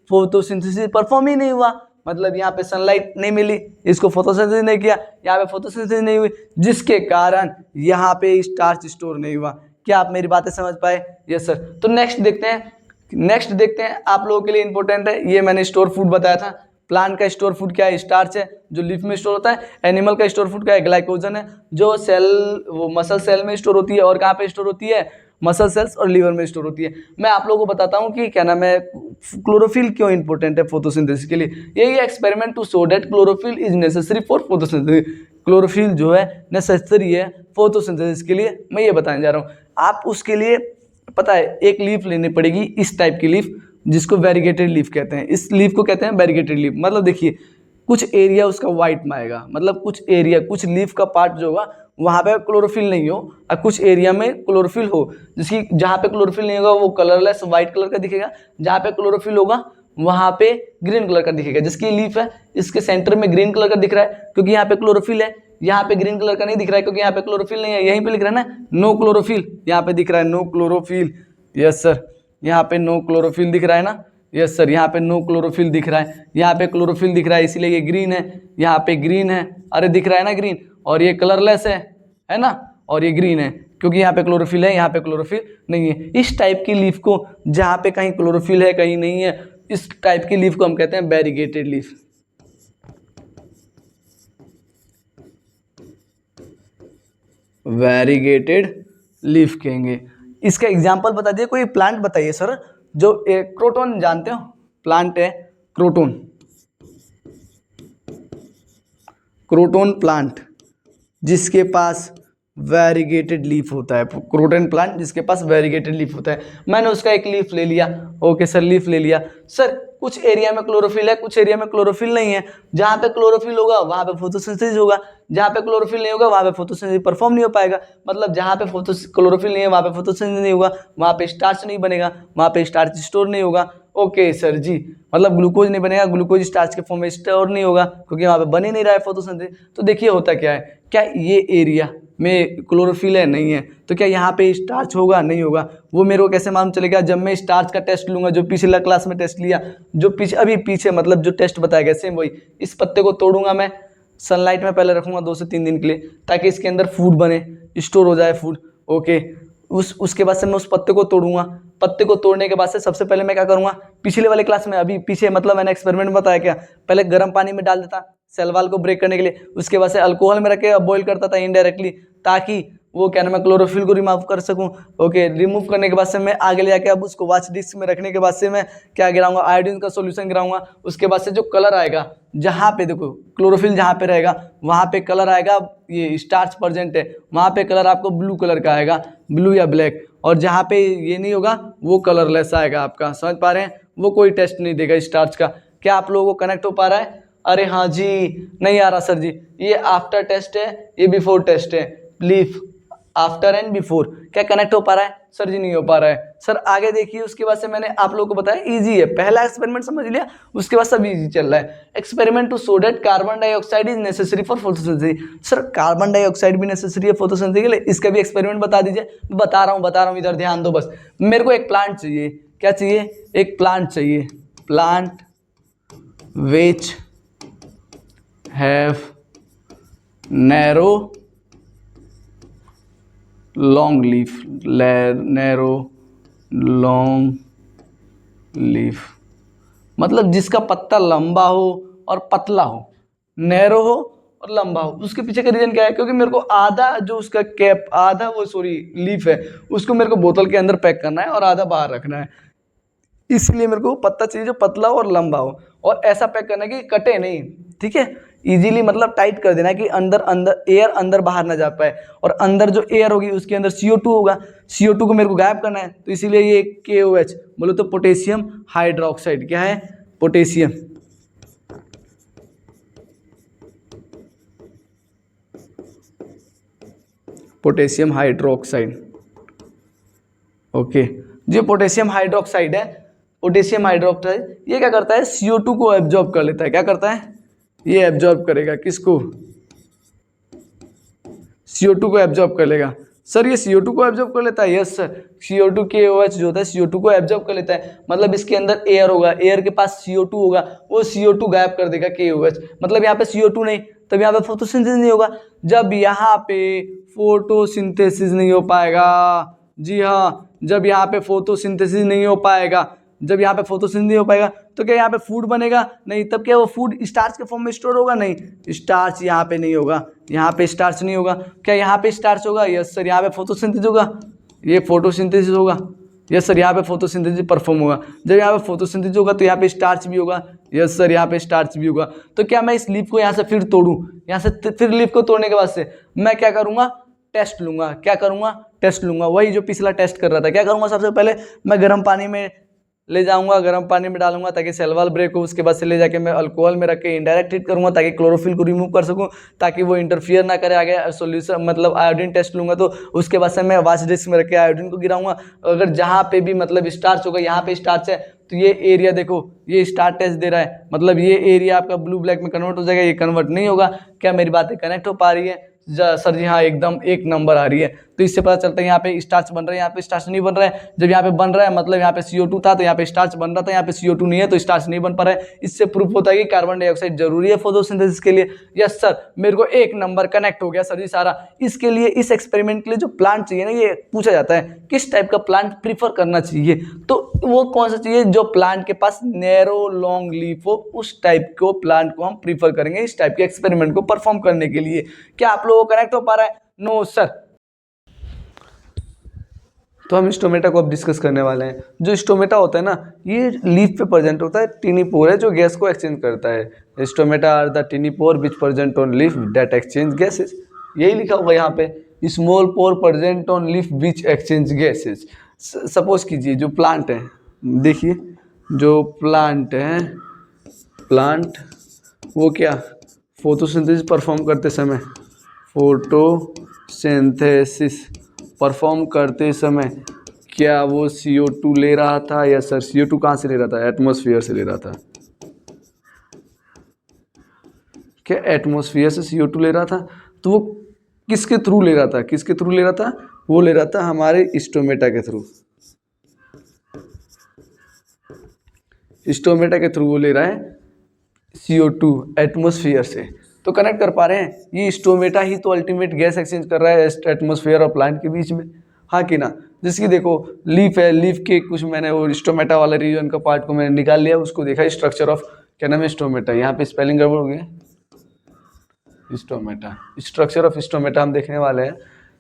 फोटोसिंथेसिस परफॉर्म ही नहीं हुआ, मतलब यहाँ पे सनलाइट नहीं मिली, इसको फोटोसिंथेसिस नहीं किया, यहाँ पे फोटोसिंथेसिस नहीं हुई, जिसके कारण यहाँ पे स्टार्च स्टोर नहीं हुआ। क्या आप मेरी बातें समझ पाए, यस सर। तो नेक्स्ट देखते हैं आप लोगों के लिए इंपॉर्टेंट है, ये मैंने स्टोर फूड बताया था। प्लांट का स्टोर फूड क्या है, स्टार्च है जो लीफ में स्टोर होता है। एनिमल का स्टोर फूड क्या है, ग्लाइकोजन है जो सेल, वो मसल सेल में स्टोर होती है। और कहाँ पे स्टोर होती है, मसल सेल्स और लीवर में स्टोर होती है। मैं आप लोगों को बताता हूँ कि क्या नाम है, क्लोरोफिल क्यों इंपॉर्टेंट है फोटोसिंथेसिस के लिए। यही experiment to show that chlorophyll is necessary for photosynthesis. Chlorophyll जो है नेसेसरी है फोटोसिंथेसिस के लिए, मैं ये बताने जा रहा हूँ। आप उसके लिए पता है एक लीफ लेनी पड़ेगी, इस टाइप की लीफ, जिसको वेरीगेटेड लीफ कहते हैं। इस लीफ को कहते हैं वेरीगेटेड लीफ। मतलब देखिए कुछ एरिया उसका वाइट में आएगा, मतलब कुछ एरिया, कुछ लीफ का पार्ट जो होगा वहाँ पे क्लोरोफिल नहीं हो, और कुछ एरिया में क्लोरोफिल हो, जिसकी जहाँ पे क्लोरोफिल नहीं होगा वो कलरलेस व्हाइट कलर का दिखेगा, जहाँ पे क्लोरोफिल होगा वहाँ पे ग्रीन कलर का दिखेगा। जिसकी लीफ है इसके सेंटर में ग्रीन कलर का दिख रहा है क्योंकि यहाँ पे क्लोरोफिल है, यहाँ पे ग्रीन कलर का नहीं दिख रहा है क्योंकि यहाँ पे क्लोरोफिल नहीं है। यहीं पे लिख रहा है ना नो क्लोरोफिल, यहाँ पे दिख रहा है नो क्लोरोफिल, यस सर, यहाँ पे नो क्लोरोफिल दिख रहा है ना, यस सर, यहाँ पे नो क्लोरोफिल दिख रहा है, यहाँ पे क्लोरोफिल दिख रहा है इसीलिए ये ग्रीन है, यहाँ पे ग्रीन है, अरे दिख रहा है ना ग्रीन, और ये कलरलेस है ना, और ये ग्रीन है क्योंकि यहाँ पे क्लोरोफिल है, यहाँ पे क्लोरोफिल नहीं है। इस टाइप की लीफ को, जहाँ पे कहीं क्लोरोफिल है कहीं नहीं है, इस टाइप की लीफ को हम कहते हैं वेरीगेटेड लीफ। वेरीगेटेड लीफ कहेंगे। इसका एग्जाम्पल बता दिए, कोई प्लांट बताइए सर, जो क्रोटन जानते हो प्लांट है, क्रोटोन, क्रोटोन प्लांट जिसके पास वेरीगेटेड लीफ होता है, क्रोटन प्लांट जिसके पास वेरीगेटेड लीफ होता है। मैंने उसका एक लीफ ले लिया, ओके सर, लीफ ले लिया। सर कुछ एरिया में क्लोरोफिल है, कुछ एरिया में क्लोरोफिल नहीं है। जहाँ पे क्लोरोफिल होगा वहाँ पे फोटोसिंथेसिस होगा, जहाँ पे क्लोरोफिल नहीं होगा वहाँ पे फोटोसिंथेसिस परफॉर्म नहीं हो पाएगा। मतलब जहाँ पे क्लोरोफिल नहीं है वहाँ पे फोटोसिंथेसिस नहीं होगा, वहाँ पे स्टार्च नहीं बनेगा, वहाँ पे स्टार्च स्टोर नहीं होगा। ओके सर जी, मतलब ग्लूकोज नहीं बनेगा, ग्लूकोज स्टार्च के फॉर्म में स्टोर नहीं होगा क्योंकि वहाँ पे बन ही नहीं रहा है फोटोसिंथेसिस। तो देखिए होता क्या है, क्या ये एरिया में क्लोरोफिल है, नहीं है, तो क्या यहाँ पे स्टार्च होगा, नहीं होगा। वो मेरे को कैसे मालूम चलेगा, जब मैं स्टार्च का टेस्ट लूंगा, जो पिछला क्लास में टेस्ट लिया, जो पीछे मतलब जो टेस्ट बताया गया सेम वही। इस पत्ते को तोड़ूंगा मैं, सनलाइट में पहले रखूंगा 2 से 3 दिन के लिए ताकि इसके अंदर फूड बने, स्टोर हो जाए फूड। ओके, उसके बाद से मैं उस पत्ते को तोड़ूंगा। पत्ते को तोड़ने के बाद से सबसे पहले मैं क्या करूंगा, पिछले वाले क्लास में अभी पीछे मतलब मैंने एक्सपेरिमेंट बताया क्या, पहले गर्म पानी में डाल देता सेल वॉल को ब्रेक करने के लिए, उसके बाद से अल्कोहल में रख के बॉईल करता था इनडायरेक्टली ताकि वो क्या नाम है क्लोरोफिल को रिमूव कर सकूं। ओके, रिमूव करने के बाद से मैं आगे ले जाके अब उसको वॉच डिस्क में रखने के बाद से मैं क्या गिराऊंगा, आयोडीन का सॉल्यूशन गिराऊंगा। उसके बाद से जो कलर आएगा, जहाँ पे देखो क्लोरोफिल जहाँ पे रहेगा वहाँ पे कलर आएगा, ये स्टार्च प्रेजेंट है वहाँ पे कलर आपको ब्लू कलर का आएगा, ब्लू या ब्लैक। और जहाँ पे ये नहीं होगा वो कलरलेस आएगा आपका। समझ पा रहे हैं, वो कोई टेस्ट नहीं देगा स्टार्च का। क्या आप लोगों को कनेक्ट हो पा रहा है? अरे हाँ जी, नहीं आ रहा सर जी। ये आफ्टर टेस्ट है, ये बिफोर टेस्ट है। लीफ आफ्टर एंड बिफोर, क्या कनेक्ट हो पा रहा है? सर जी नहीं हो पा रहा है। सर आगे देखिए, उसके बाद से मैंने आप लोगों को बताया इजी है, पहला एक्सपेरिमेंट समझ लिया, उसके बाद सब इजी चल रहा है। Experiment to show that carbon dioxide is necessary for photosynthesis. Sir carbon dioxide भी नेसेसरी है फोटोसिंथेसिस के लिए, इसका भी एक्सपेरिमेंट बता दीजिए। बता रहा हूँ, इधर ध्यान दो बस। मेरे को एक प्लांट चाहिए, क्या चाहिए? एक प्लांट चाहिए, plant which have narrow long leaf, narrow long leaf मतलब जिसका पत्ता लंबा हो और पतला हो, नैरो हो और लंबा हो। उसके पीछे का रीजन क्या है? क्योंकि मेरे को आधा जो उसका कैप, आधा वो सॉरी लीफ है, उसको मेरे को बोतल के अंदर पैक करना है और आधा बाहर रखना है। इसलिए मेरे को पत्ता चाहिए जो पतला हो और लंबा हो, और ऐसा पैक करना है कि कटे नहीं, ठीक है, इजीली मतलब टाइट कर देना है कि अंदर एयर अंदर बाहर ना जा पाए। और अंदर जो एयर होगी उसके अंदर CO2 होगा, CO2 को मेरे को गायब करना है, तो इसीलिए ये KOH बोलो तो पोटेशियम हाइड्रोक्साइड। क्या है? Potassium, potassium hydroxide. ओके, जो पोटेशियम हाइड्रोक्साइड है, पोटेशियम हाइड्रोक्साइड ये क्या करता है? CO2 को एब्जॉर्ब कर लेता है। क्या करता है? ये एब्जॉर्ब करेगा, किसको? CO2 को एब्जॉर्ब कर लेगा। सर ये CO2 को एब्जॉर्ब कर लेता है? यस सर, CO2 KOH जो होता है CO2 को एब्जॉर्ब कर लेता है। मतलब इसके अंदर एयर होगा, एयर के पास CO2 होगा, वो CO2 गायब कर देगा KOH। मतलब यहाँ पे CO2 नहीं, तब यहाँ पे फोटोसिंथेसिस नहीं होगा। जब यहाँ पे फोटोसिंथेसिस नहीं हो पाएगा, जी हाँ, जब यहाँ पे फोटोसिंथेसिस नहीं हो पाएगा, जब यहाँ पे फोटोसिंथेसिस नहीं हो पाएगा तो क्या यहाँ पे फूड बनेगा? नहीं। तब क्या वो फूड स्टार्च के फॉर्म में स्टोर होगा? नहीं, स्टार्च यहाँ पे नहीं होगा, यहाँ पे स्टार्च नहीं होगा। क्या यहाँ पे स्टार्च होगा? यस सर, यहाँ पे फोटोसिंथेसिस होगा, ये फोटोसिंथेसिस होगा। यस सर, यहाँ पे फोटोसिंथेसिस परफॉर्म होगा। जब यहाँ पे फोटोसिंथेसिस होगा तो यहाँ पे स्टार्च भी होगा। यस सर, यहाँ पे स्टार्च भी होगा। तो क्या मैं इस लीफ को यहाँ से फिर तोड़ूं? यहाँ से फिर लीफ को तोड़ने के बाद से मैं क्या करूँगा? टेस्ट लूंगा। क्या करूँगा? टेस्ट लूंगा, वही जो पिछला टेस्ट कर रहा था। क्या करूँगा? सबसे पहले मैं गर्म पानी में ले जाऊंगा, गर्म पानी में डालूंगा ताकि सेल वॉल ब्रेक हो। उसके बाद से ले जाके मैं अल्कोहल में रख के इनडायरेक्ट हीट करूंगा ताकि क्लोरोफिल को रिमूव कर सकूं, ताकि वो इंटरफियर ना करे आगे सॉल्यूशन। मतलब आयोडीन टेस्ट लूंगा, तो उसके बाद से मैं वॉच डिस्क में रख के आयोडीन को गिराऊंगा। अगर जहाँ पे भी मतलब स्टार्च होगा, यहाँ पे स्टार्च है तो ये एरिया देखो, ये स्टार टेस्ट दे रहा है, मतलब ये एरिया आपका ब्लू ब्लैक में कन्वर्ट हो जाएगा, ये कन्वर्ट नहीं होगा। क्या मेरी बातें कनेक्ट हो पा रही है? सर जी हाँ, एकदम 1 नंबर आ रही है। तो इससे पता चलता है यहाँ पे स्टार्च बन रहा है, यहाँ पे स्टार्च नहीं बन रहा है। जब यहाँ पे बन रहा है मतलब यहाँ पे CO2 था तो यहाँ पे स्टार्च बन रहा था, यहाँ पे CO2 नहीं है तो स्टार्च नहीं बन पा रहा है। इससे प्रूफ होता है कि कार्बन डाइऑक्साइड जरूरी है फोटोसिंथेसिस के लिए। यस सर, मेरे को 1 नंबर कनेक्ट हो गया सर जी सारा। इसके लिए इस एक्सपेरिमेंट के लिए जो प्लांट चाहिए ना, ये पूछा जाता है किस टाइप का प्लांट प्रीफर करना चाहिए, तो वो कौन सा चाहिए? जो प्लांट के पास नैरो लॉन्ग लीफ हो, उस टाइप को प्लांट को हम प्रीफर करेंगे इस टाइप के एक्सपेरिमेंट को परफॉर्म करने के लिए। क्या आप लोगों को कनेक्ट हो पा रहा है? No sir. तो हम स्टोमेटा को अब डिस्कस करने वाले हैं। जो स्टोमेटा होता है ना, ये लीफ पे प्रेजेंट होता है, टिनी पोर है जो गैस को एक्सचेंज करता है। Stomata are the tiny pore which present on leaf that exchange gases. यही लिखा हुआ यहाँ पे, small pore present on leaf which exchange gases. Suppose कीजिए जो प्लांट है, देखिए जो प्लांट है, प्लांट वो क्या फोटोसिंथेसिस परफॉर्म करते समय, फोटोसिंथेसिस परफॉर्म करते समय क्या वो CO2 ले रहा था? या सर CO2 कहाँ से ले रहा था? एटमॉस्फेयर से ले रहा था। क्या एटमॉस्फेयर से CO2 ले रहा था? तो वो किसके थ्रू ले रहा था? किसके थ्रू ले रहा था? वो ले रहा था हमारे स्टोमेटा के थ्रू। स्टोमेटा के थ्रू वो ले रहा है CO2 एटमॉस्फेयर से। तो कनेक्ट कर पा रहे हैं, ये स्टोमेटा ही तो अल्टीमेट गैस एक्सचेंज कर रहा है एटमॉस्फेयर और प्लांट के बीच में, हाँ कि ना। जिसकी देखो लीफ है, लीफ के कुछ मैंने वो स्टोमेटा वाला रीजन का पार्ट को मैंने निकाल लिया, उसको देखा स्ट्रक्चर ऑफ क्या नाम है स्टोमेटा। यहाँ पे स्पेलिंग गड़बड़ हो गया, स्टोमेटा, स्ट्रक्चर ऑफ स्टोमेटा हम देखने वाले हैं।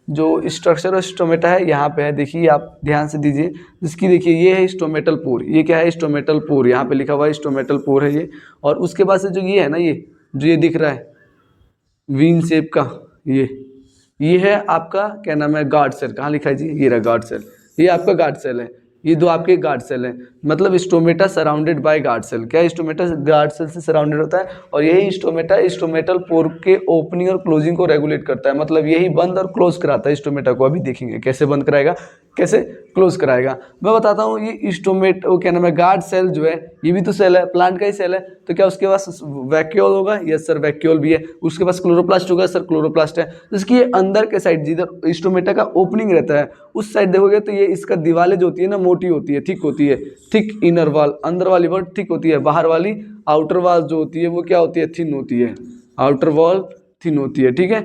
जो स्ट्रक्चर ऑफ स्टोमेटा है यहाँ पे है, देखिए आप ध्यान से दीजिए। जिसकी देखिए ये है स्टोमेटल पोर, ये क्या है स्टोमेटल पोर, यहाँ पे लिखा हुआ है स्टोमेटल पोर है ये। और उसके बाद से जो ये है ना, ये जो ये दिख रहा है वीन शेप का, ये है आपका क्या नाम है गार्ड सेल। कहाँ लिखा है जी? ये रहा गार्ड सेल, ये आपका गार्ड सेल है। ये दो आपके गार्ड सेल हैं, मतलब stomata surrounded by guard cell. क्या स्टोमेटा गार्ड सेल से सराउंडेड होता है, और यही स्टोमेटा स्टोमेटल पोर के ओपनिंग और क्लोजिंग को रेगुलेट करता है, मतलब यही बंद और क्लोज कराता है स्टोमेटा को। अभी देखेंगे कैसे बंद कराएगा, कैसे क्लोज कराएगा। मैं बताता हूँ, ये स्टोमेट वो क्या नाम है गार्ड सेल जो है, ये भी तो सेल है, प्लांट का ही सेल है। तो क्या उसके पास वैक्यूल होगा? यस सर वैक्यूल भी है। उसके पास क्लोरोप्लास्ट होगा? सर क्लोरोप्लास्ट है। जिसकी ये अंदर के साइड जिधर स्टोमेटा का ओपनिंग रहता है उस साइड देखोगे तो ये इसका दीवारें जो होती है ना मोटी होती है, थिक होती है। थिक इनर वॉल, अंदर वाली वॉल थिक होती है, बाहर वाली आउटर वॉल जो होती है वो क्या होती है? थिन होती है। आउटर वॉल थिन होती है, ठीक है,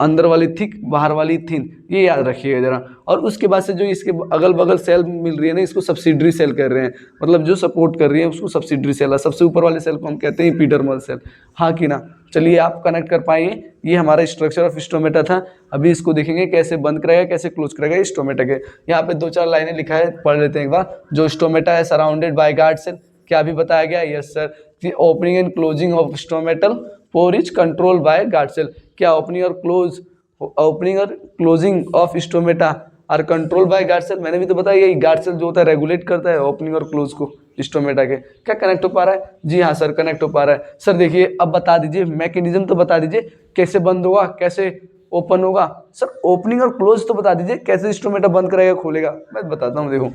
अंदर वाली थिक बाहर वाली थिन, ये याद रखिएगा जरा। और उसके बाद से जो इसके अगल बगल सेल मिल रही है ना, इसको सब्सिडरी सेल कर रहे हैं, मतलब जो सपोर्ट कर रही है उसको सब्सिडरी सेल है। सबसे ऊपर वाले सेल को हम कहते हैं एपिडर्मल सेल, हाँ कि ना। चलिए आप कनेक्ट कर पाएंगे, ये हमारा स्ट्रक्चर ऑफ स्टोमेटा था। अभी इसको देखेंगे कैसे बंद कराएगा, कैसे क्लोज कराएगा स्टोमेटा के। यहाँ पे 2-4 लाइनें लिखा है, पढ़ लेते हैं एक बार। जो स्टोमेटा है सराउंडेड बाय गार्ड सेल, क्या अभी बताया गया? Yes sir. The opening and closing of stomatal pore is control by guard cell. क्या ओपनिंग और closing of stomata are control by guard cell? मैंने भी तो बताया, यही गार्ड सेल जो होता है रेगुलेट करता है ओपनिंग और क्लोज को स्टोमेटा के। क्या कनेक्ट हो पा रहा है? जी हाँ सर कनेक्ट हो पा रहा है। सर देखिए अब बता दीजिए मैकेनिज्म तो बता दीजिए, कैसे बंद होगा, कैसे ओपन होगा। सर ओपनिंग और क्लोज तो बता दीजिए, कैसे स्टोमेटा बंद करेगा खोलेगा। मैं बताता हूँ, देखो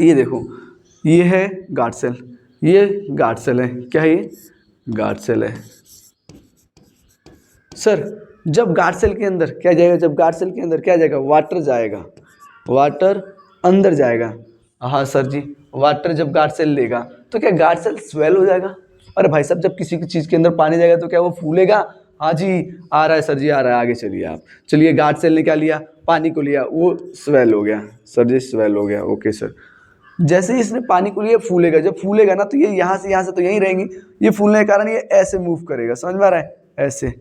ये देखो, ये है गार्ड सेल, ये गार्ड सेल है। क्या है ये? गार्ड सेल है। सर जब गार्ड सेल के अंदर क्या जाएगा? जब गार्ड सेल के अंदर क्या जाएगा? वाटर जाएगा, वाटर अंदर जाएगा। हाँ सर जी, वाटर जब गार्ड सेल लेगा तो क्या गार्ड सेल स्वेल हो जाएगा? अरे भाई साहब जब किसी चीज़ के अंदर पानी जाएगा तो क्या वो फूलेगा? हाँ जी आ रहा है सर जी, आ रहा है। आगे चलिए आप। चलिए गार्ड सेल ने क्या लिया? पानी को लिया, वो स्वेल हो गया। सर जी स्वेल हो गया, ओके सर। जैसे ही इसने पानी को लिया फूलेगा, जब फूलेगा ना तो ये यहाँ से तो यहीं रहेंगी। ये फूलने के कारण ये ऐसे मूव करेगा, समझ में आ रहा है? ऐसे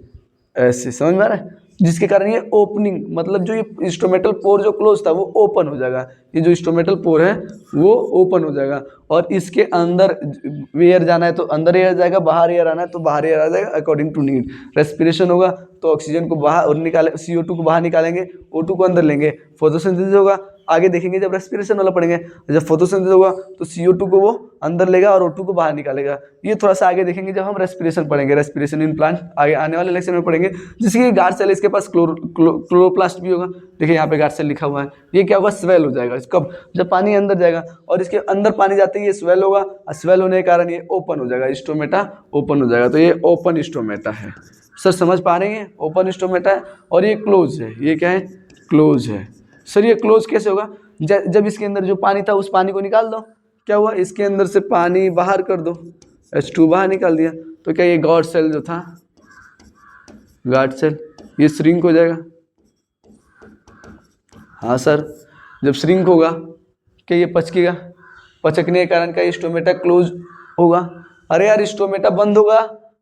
ऐसे, समझ में आ रहा है? जिसके कारण ये ओपनिंग, मतलब जो ये स्टोमेटल पोर जो क्लोज था वो ओपन हो जाएगा। ये जो स्टोमेटल पोर है वो ओपन हो जाएगा, और इसके अंदर एयर जाना है तो अंदर एयर जाएगा, बाहर एयर आना है तो बाहर एयर आ जाएगा अकॉर्डिंग टू नीड। रेस्पिरेशन होगा तो ऑक्सीजन को बाहर निकाले, CO2 को बाहर निकालेंगे, O2 को अंदर लेंगे। फोटोसिंथेसिस होगा, आगे देखेंगे जब रेस्पिरेशन वाला पढ़ेंगे। जब फोटोसिंथेसिस होगा तो CO2 को वो अंदर लेगा और O2 को बाहर निकालेगा। ये थोड़ा सा आगे देखेंगे जब हम रेस्पिरेशन पढ़ेंगे, रेस्पिरेशन इन प्लांट आगे आने वाले लेक्चर में पढ़ेंगे। जिसकी गार्ड सेल, इसके पास क्लोरोप्लास्ट भी होगा। देखिए यहाँ पे गार्ड सेल लिखा हुआ है। ये क्या होगा? स्वेल हो जाएगा। कब? जब पानी अंदर जाएगा, और इसके अंदर पानी जाते ही ये स्वेल होगा, और स्वेल होने के कारण ये ओपन हो जाएगा, स्टोमेटा ओपन हो जाएगा। तो ये ओपन स्टोमेटा है। सर समझ पा रहे हैं? ओपन स्टोमेटा है। और ये क्लोज है, ये क्या है? क्लोज है। सर ये क्लोज कैसे होगा? जब इसके अंदर जो पानी था उस पानी को निकाल दो, क्या हुआ? इसके अंदर से पानी बाहर कर दो, H2 बाहर निकाल दिया, तो क्या ये गार्ड सेल जो था, गार्ड सेल, ये श्रिंक हो जाएगा। हाँ सर, जब श्रिंक होगा क्या ये पचकेगा? पचकने के कारण क्या स्टोमेटा क्लोज होगा? अरे यार स्टोमेटा बंद होगा।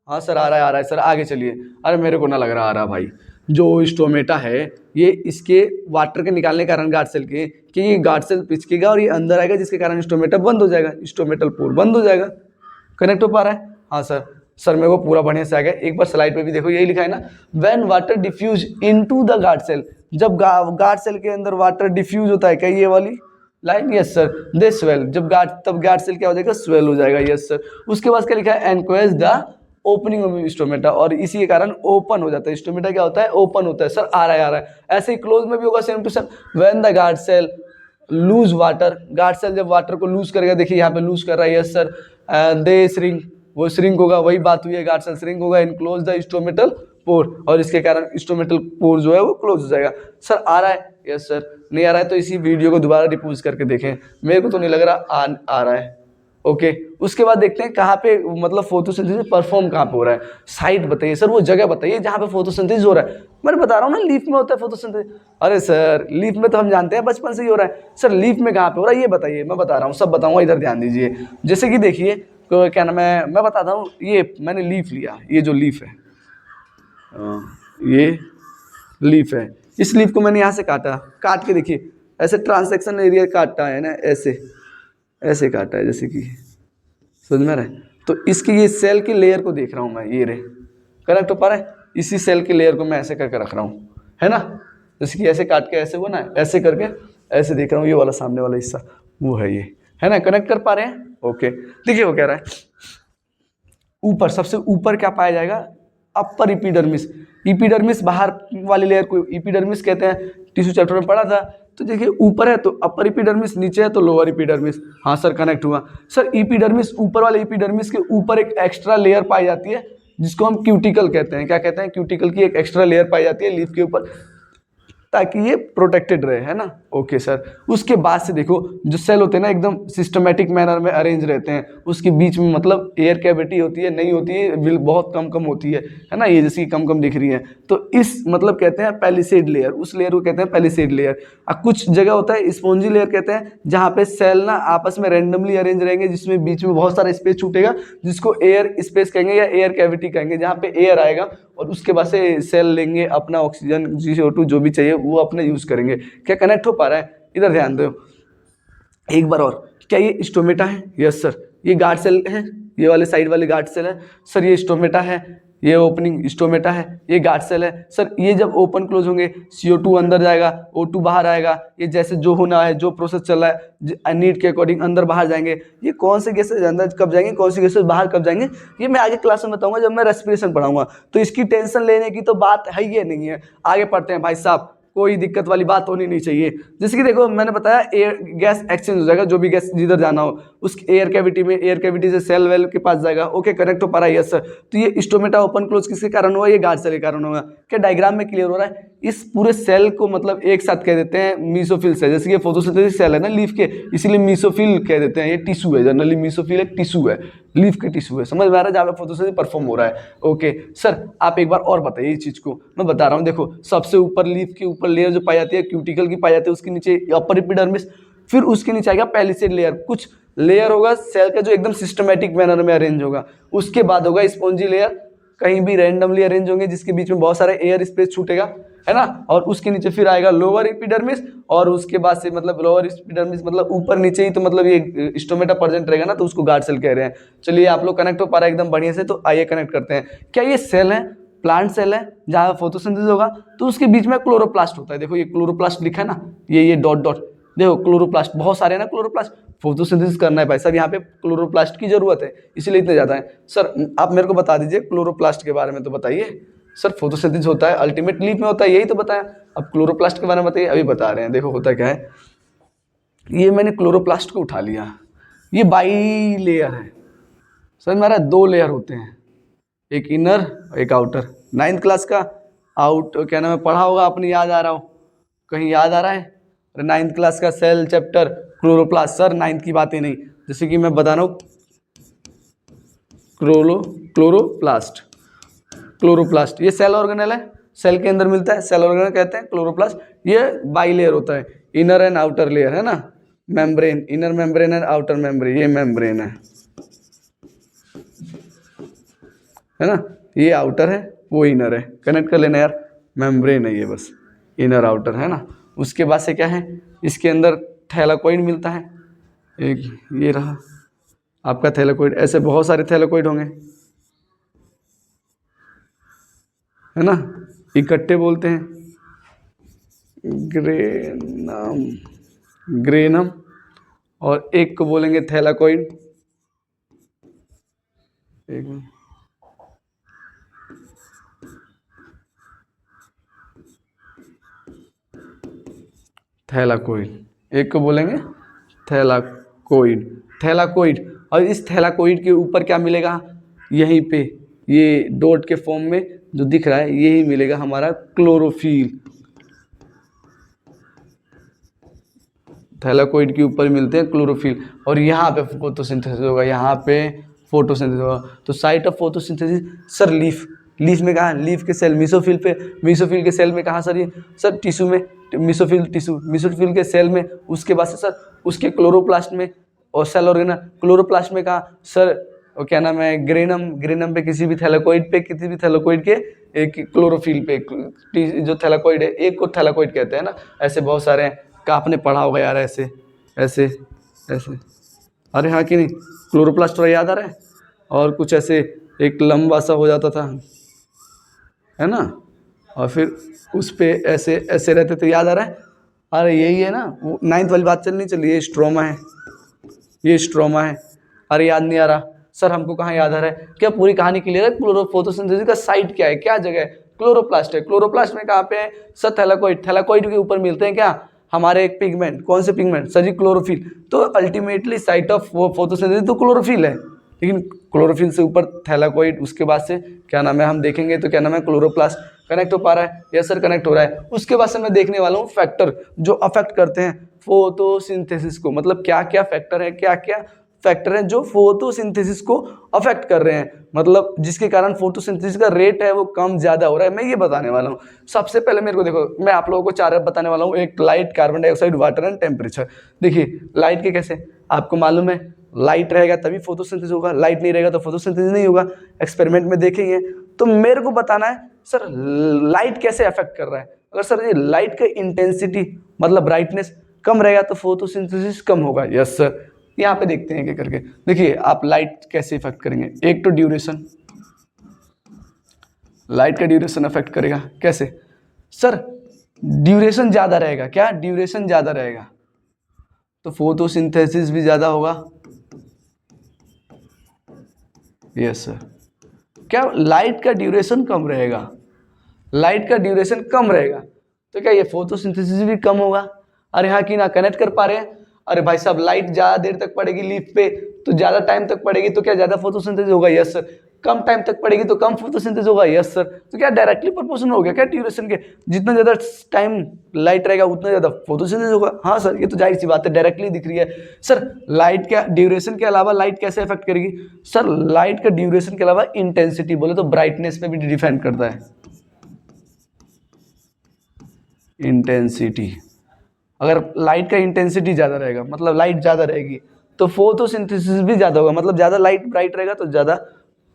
हाँ सर आ रहा है सर, आगे चलिए। अरे मेरे को ना लग रहा आ रहा भाई। जो स्टोमेटा है ये इसके वाटर के निकालने के कारण गार्ड सेल के कि ये गार्ड सेल पिचकेगा और ये अंदर आएगा, जिसके कारण स्टोमेटा बंद हो जाएगा, स्टोमेटल पोर बंद हो जाएगा। कनेक्ट हो पा रहा है? हाँ सर मेरे को पूरा बढ़िया से आ गया। एक बार स्लाइड पे भी देखो, यही लिखा है ना, when water diffuse into the guard cell, जब गार्ड सेल के अंदर वाटर डिफ्यूज होता है, क्या ये वाली line? Yes sir. They swell, जब गार्ड सेल क्या हो जाएगा? स्वेल हो जाएगा। Yes sir. उसके बाद क्या लिखा है? Encourage the opening of stomata, और इसी के कारण ओपन हो जाता है स्टोमेटा। क्या होता है? ओपन होता है। सर आ रहा है। ऐसे ही क्लोज में भी होगा same to same. When the guard cell lose water, guard cell जब वाटर को लूज करेगा, देखिए यहाँ पे लूज कर रहा है। Yes sir. दे श्रिंक, वो श्रिंक होगा, वही बात हुई है, गार्ड सेल श्रिंक होगा, इनक्लोज द स्टोमेटल पोर, और इसके कारण स्टोमेटल पोर जो है वो क्लोज हो जाएगा। सर आ रहा है? Yes sir. नहीं आ रहा है तो इसी वीडियो को दोबारा रिपोज करके देखें, मेरे को तो नहीं लग रहा आ रहा है। ओके। उसके बाद देखते हैं कहाँ पे मतलब फोटोसिंथेसिस परफॉर्म कहाँ पे हो रहा है। साइट बताइए सर, वो जगह बताइए जहाँ पे फोटोसिंथेसिस हो रहा है। मैं बता रहा हूँ ना, लीफ में होता है फोटोसिंथेसिस। अरे सर लीफ में तो हम जानते हैं, बचपन से ही हो रहा है। सर लीफ में कहाँ पे हो रहा है ये बताइए, मैं बता रहा हूँ, सब बताऊंगा, इधर ध्यान दीजिए। जैसे कि देखिए क्या नाम है, मैं बताता हूँ, ये मैंने लीफ लिया, ये जो लीफ है ये लीफ है, इस लीफ को मैंने यहाँ से काट के देखिए ऐसे ट्रांसेक्शन एरिया काटा है ना, ऐसे काटा है, जैसे कि समझ में आ रहा है। तो इसकी ये सेल की लेयर को देख रहा हूँ मैं, ये रे करेक्ट हो पा रहा है? इसी सेल की लेयर को मैं ऐसे करके रख रहा हूँ, है ना। जैसे कि ऐसे काट के ऐसे हुआ ना, ऐसे करके ऐसे देख रहा हूँ, ये वाला सामने वाला हिस्सा वो है ये, है ना। कनेक्ट कर पा रहे हैं? ओके। देखिए वो कह रहा है ऊपर, सबसे ऊपर क्या पाया जाएगा? अपर इपिडर्मिस। इपिडर्मिस बाहर वाली लेयर को इपिडर्मिस कहते हैं, टिश्यू चैप्टर में पढ़ा था। तो देखिए ऊपर है तो अपर इपिडर्मिस, नीचे है तो लोअर इपिडर्मिस। हाँ सर कनेक्ट हुआ। सर इपिडर्मिस, ऊपर वाले इपिडर्मिस के ऊपर एक एक्स्ट्रा लेयर पाई जाती है जिसको हम क्यूटिकल कहते हैं। क्या कहते हैं? क्यूटिकल की एक एक्स्ट्रा लेयर पाई जाती है लीफ के ऊपर, ताकि ये प्रोटेक्टेड रहे, है ना। Okay sir. उसके बाद से देखो जो सेल होते हैं ना एकदम सिस्टमेटिक मैनर में अरेंज रहते हैं, उसके बीच में मतलब एयर कैविटी होती है, नहीं होती है, विल बहुत कम होती है ना, ये जैसी कम दिख रही है। तो इस मतलब कहते हैं पैलिसेड लेयर, उस लेयर को कहते हैं पैलिसेड लेयर। कुछ जगह होता है स्पॉन्जी लेयर कहते हैं, जहाँ पे सेल ना आपस में रैंडमली अरेंज रहेंगे, जिसमें बीच में बहुत सारा स्पेस छूटेगा, जिसको एयर स्पेस कहेंगे या एयर कैविटी कहेंगे, जहाँ पे एयर आएगा और उसके बाद से सेल लेंगे अपना ऑक्सीजन CO2 जो भी चाहिए वो अपने यूज करेंगे। क्या कनेक्ट हो पा रहा है? इधर ध्यान दो एक बार और। क्या ये स्टोमेटा है? Yes sir. ये गार्ड सेल है, ये वाले साइड वाले गार्ड सेल है। सर ये स्टोमेटा है, ये ओपनिंग स्टोमेटा है, ये गार्ड सेल है। सर ये जब ओपन क्लोज होंगे CO2 अंदर जाएगा, O2 बाहर आएगा, ये जैसे जो होना है, जो प्रोसेस चल रहा है नीड के अकॉर्डिंग अंदर बाहर जाएंगे। ये कौन से गैसेज अंदर कब जाएंगे, कौन सी गैसेज बाहर कब जाएंगे, ये मैं आगे क्लास में बताऊंगा जब मैं रेस्पिरेशन पढ़ाऊंगा। तो इसकी टेंशन लेने की तो बात है ये नहीं है। आगे पढ़ते हैं भाई साहब, कोई दिक्कत वाली बात होनी नहीं चाहिए। जैसे कि देखो मैंने बताया एयर गैस एक्सचेंज हो जाएगा, जो भी गैस जिधर जाना हो उस एयर कैविटी में, एयर कैविटी से सेल वेल के पास जाएगा। ओके कनेक्ट हो पा रहा है? Yes sir. तो ये स्टोमेटा ओपन क्लोज किसके कारण हुआ? ये गार्ड सेल के कारण होगा। क्या डायग्राम में क्लियर हो रहा है? इस पूरे सेल को मतलब एक साथ कह देते हैं मीसोफिल सेल। जैसे कि फोटोसिंथेसिस सेल है ना लीफ के, इसीलिए मीसोफिल कह देते हैं। ये टिश्यू है, जनरली मीसोफिल एक टिश्यू है, लीफ के टिश्यू है। समझ में आ रहा है? जहाँ पे फोटोसिंथेसिस परफॉर्म हो रहा है। ओके सर आप एक बार और बताइए इस चीज को, मैं बता रहा हूँ। देखो सबसे ऊपर लीफ के ऊपर लेयर जो पाई जाती है क्यूटिकल की पाई जाती है, उसके नीचे अपर एपिडर्मिस, फिर उसके नीचे आएगा पैलिसेड लेयर। कुछ लेयर होगा सेल का जो एकदम सिस्टमेटिक मैनर में अरेंज होगा, उसके बाद होगा स्पॉन्जी लेयर, कहीं भी रैंडमली अरेंज होंगे, जिसके बीच में बहुत सारे एयर स्पेस छूटेगा, है ना। और उसके नीचे फिर आएगा लोअर एपिडर्मिस, और उसके बाद से मतलब लोअर एपिडर्मिस मतलब ऊपर नीचे ही, तो मतलब ये स्टोमेटा प्रेजेंट रहेगा ना, तो उसको गार्ड सेल कह रहे हैं। चलिए आप लोग कनेक्ट हो पा रहा है एकदम बढ़िया से, तो आइए कनेक्ट करते हैं। क्या ये सेल है? प्लांट सेल है जहाँ फोटोसिंथेसिस होगा, तो उसके बीच में क्लोरोप्लास्ट होता है। देखो ये क्लोरोप्लास्ट लिखा है ना, ये डॉट देखो क्लोरोप्लास्ट, बहुत सारे हैं ना क्लोरोप्लास्ट। फोटोसिंथेसिस करना है भाई साहब, यहाँ पे क्लोरोप्लास्ट की जरूरत है, इसीलिए इतने ज्यादा है। सर आप मेरे को बता दीजिए क्लोरोप्लास्ट के बारे में तो बताइए। सर फोटोसिंथेसिस होता है अल्टीमेट लीफ में होता है, यही तो बताया। अब क्लोरोप्लास्ट के बारे में बताइए। अभी बता रहे हैं, देखो होता क्या है। ये मैंने क्लोरोप्लास्ट को उठा लिया, ये बाई लेयर है, समझ में आ रहा है? 2 लेयर होते हैं, एक इनर एक आउटर। 9th क्लास का आउट क्या नाम है पढ़ा होगा आपने, याद आ रहा हो, कहीं याद आ रहा है? 9th क्लास का cell chapter chloroplast. Sir 9th की बातें नहीं, जैसे कि मैं बता रहा हूँ क्लोरोप्लास्ट ये सेल ऑर्गेनेल है, सेल के अंदर मिलता है, सेल ऑर्गेनेल कहते हैं क्लोरोप्लास्ट। ये बाई लेयर होता है, इनर एंड आउटर लेयर, है ना। Membrane, inner membrane and outer membrane, ये मेम्ब्रेन है ना। ये आउटर है वो इनर है, कनेक्ट कर लेना यार। मेम्ब्रेन है ये बस, इनर आउटर है ना। उसके बाद से क्या है, इसके अंदर थैलाकोइड मिलता है, एक ये रहा आपका थैलाकोइड। ऐसे बहुत सारे थैलाकोइड होंगे, है ना, इकट्ठे बोलते हैं ग्रेनम, ग्रेनम, और एक को बोलेंगे थैलाकोइड। एक मिनट, थैलाकोइड, एक को बोलेंगे थैलाकोइड, थैलाकोइड। और इस थैलाकोइड के ऊपर क्या मिलेगा, यहीं पे ये डॉट के फॉर्म में जो दिख रहा है यही मिलेगा हमारा क्लोरोफिल। थैलाकोइड के ऊपर मिलते हैं क्लोरोफिल, और यहाँ पे फोटोसिंथेसिस होगा, यहाँ पे फोटोसिंथेसिस होगा। तो site of photosynthesis sir leaf, leaf में कहाँ, लीफ के सेल, मीसोफिल पे, मीसोफिल के सेल में कहाँ सर, ये सर टिश्यू में, मीसोफिल टिश्यू, मीसोफिल के सेल में, उसके बाद से सर उसके क्लोरोप्लास्ट में, और सेल ऑर्गेना क्लोरोप्लास्ट में कहाँ सर, वो क्या नाम है, ग्रेनम, ग्रेनम पे किसी भी थैलाकोइड पे, किसी भी थैलाकोइड के एक क्लोरोफिल पे, जो थैलाकोइड है एक को थैलाकोइड कहते हैं ना। ऐसे बहुत सारे हैं का आपने पढ़ा होगा यार, ऐसे ऐसे ऐसे, अरे हाँ कि नहीं, क्लोरोप्लास्ट थोड़ा याद आ रहा है, और कुछ ऐसे एक लंबा सा हो जाता था, है ना, और फिर उस पे ऐसे ऐसे रहते थे, याद आ रहा है, अरे यही है ना, वो 9th वाली बात चलनी चलिए, ये स्ट्रोमा है, ये स्ट्रोमा है। अरे याद नहीं आ रहा सर, हमको कहाँ याद आ रहा है, क्या पूरी कहानी क्लियर है, क्लोरोफोटोसिंथेसिस का साइट क्या है, क्या जगह है, क्लोरोप्लास्ट है। क्लोरोप्लास्ट में कहाँ पे है सर, थैलाकोइड, थैलाकोइड के ऊपर मिलते हैं क्या हमारे एक पिगमेंट, कौन से पिगमेंट सर जी, क्लोरोफिल। तो अल्टीमेटली साइट ऑफ फोटोसिंथेसिस तो क्लोरोफिल है, लेकिन क्लोरोफिल से ऊपर थैलाकोइड, उसके बाद से क्या नाम है, हम देखेंगे तो क्या नाम है, क्लोरोप्लास्ट। कनेक्ट हो पा रहा है, यस सर कनेक्ट हो रहा है। उसके बाद से मैं देखने वाला हूँ फैक्टर जो अफेक्ट करते हैं फोटोसिंथेसिस को, मतलब क्या क्या फैक्टर है, क्या क्या फैक्टर हैं जो फोटोसिंथेसिस को अफेक्ट कर रहे हैं, मतलब जिसके कारण फोटोसिंथेसिस का रेट है वो कम ज्यादा हो रहा है, मैं ये बताने वाला हूँ। सबसे पहले मेरे को देखो, मैं आप लोगों को 4 बताने वाला हूँ, एक light, carbon dioxide, water and temperature. देखिए लाइट के कैसे, आपको मालूम है लाइट रहेगा तभी फोटोसिंथेसिस होगा, लाइट नहीं रहेगा तो फोटोसिंथेसिस नहीं होगा, एक्सपेरिमेंट में देखेंगे। तो मेरे को बताना है सर लाइट कैसे अफेक्ट कर रहा है। अगर सर ये लाइट का इंटेंसिटी मतलब ब्राइटनेस कम रहेगा तो फोटोसिंथेसिस कम होगा, यस सर। यहाँ पे देखते हैं क्या करके, देखिए आप लाइट कैसे इफेक्ट करेंगे, एक तो ड्यूरेशन, लाइट का ड्यूरेशन अफेक्ट करेगा, कैसे सर, ड्यूरेशन ज्यादा रहेगा, क्या ड्यूरेशन ज्यादा रहेगा तो फोटोसिंथेसिस भी ज्यादा होगा, यस सर। क्या लाइट का ड्यूरेशन कम रहेगा, लाइट का ड्यूरेशन कम रहेगा तो क्या ये फोटोसिंथेसिस भी कम होगा। अरे हाँ कि ना, कनेक्ट कर पा रहे हैं। अरे भाई साहब लाइट ज्यादा देर तक पड़ेगी लीफ पे तो ज्यादा टाइम तक पड़ेगी तो क्या ज्यादा फोटोसिंथेसिस होगा, यस सर। कम टाइम तक पड़ेगी तो कम फोटोसिंथेसिस होगा, यस सर। तो क्या डायरेक्टली प्रोपोर्शनल हो गया क्या ड्यूरेशन के, जितना ज्यादा टाइम लाइट रहेगा उतना ज्यादा फोटोसिंथेसिस होगा। हाँ सर ये तो जाहिर सी बात है, डायरेक्टली दिख रही है। सर लाइट का ड्यूरेशन के अलावा लाइट कैसे अफेक्ट करेगी, सर लाइट का ड्यूरेशन के अलावा इंटेंसिटी बोले तो ब्राइटनेस पे भी डिपेंड करता है, इंटेंसिटी। अगर लाइट का इंटेंसिटी ज़्यादा रहेगा मतलब लाइट ज़्यादा रहेगी तो फोटोसिंथेसिस भी ज़्यादा होगा, मतलब ज़्यादा लाइट ब्राइट रहेगा तो ज़्यादा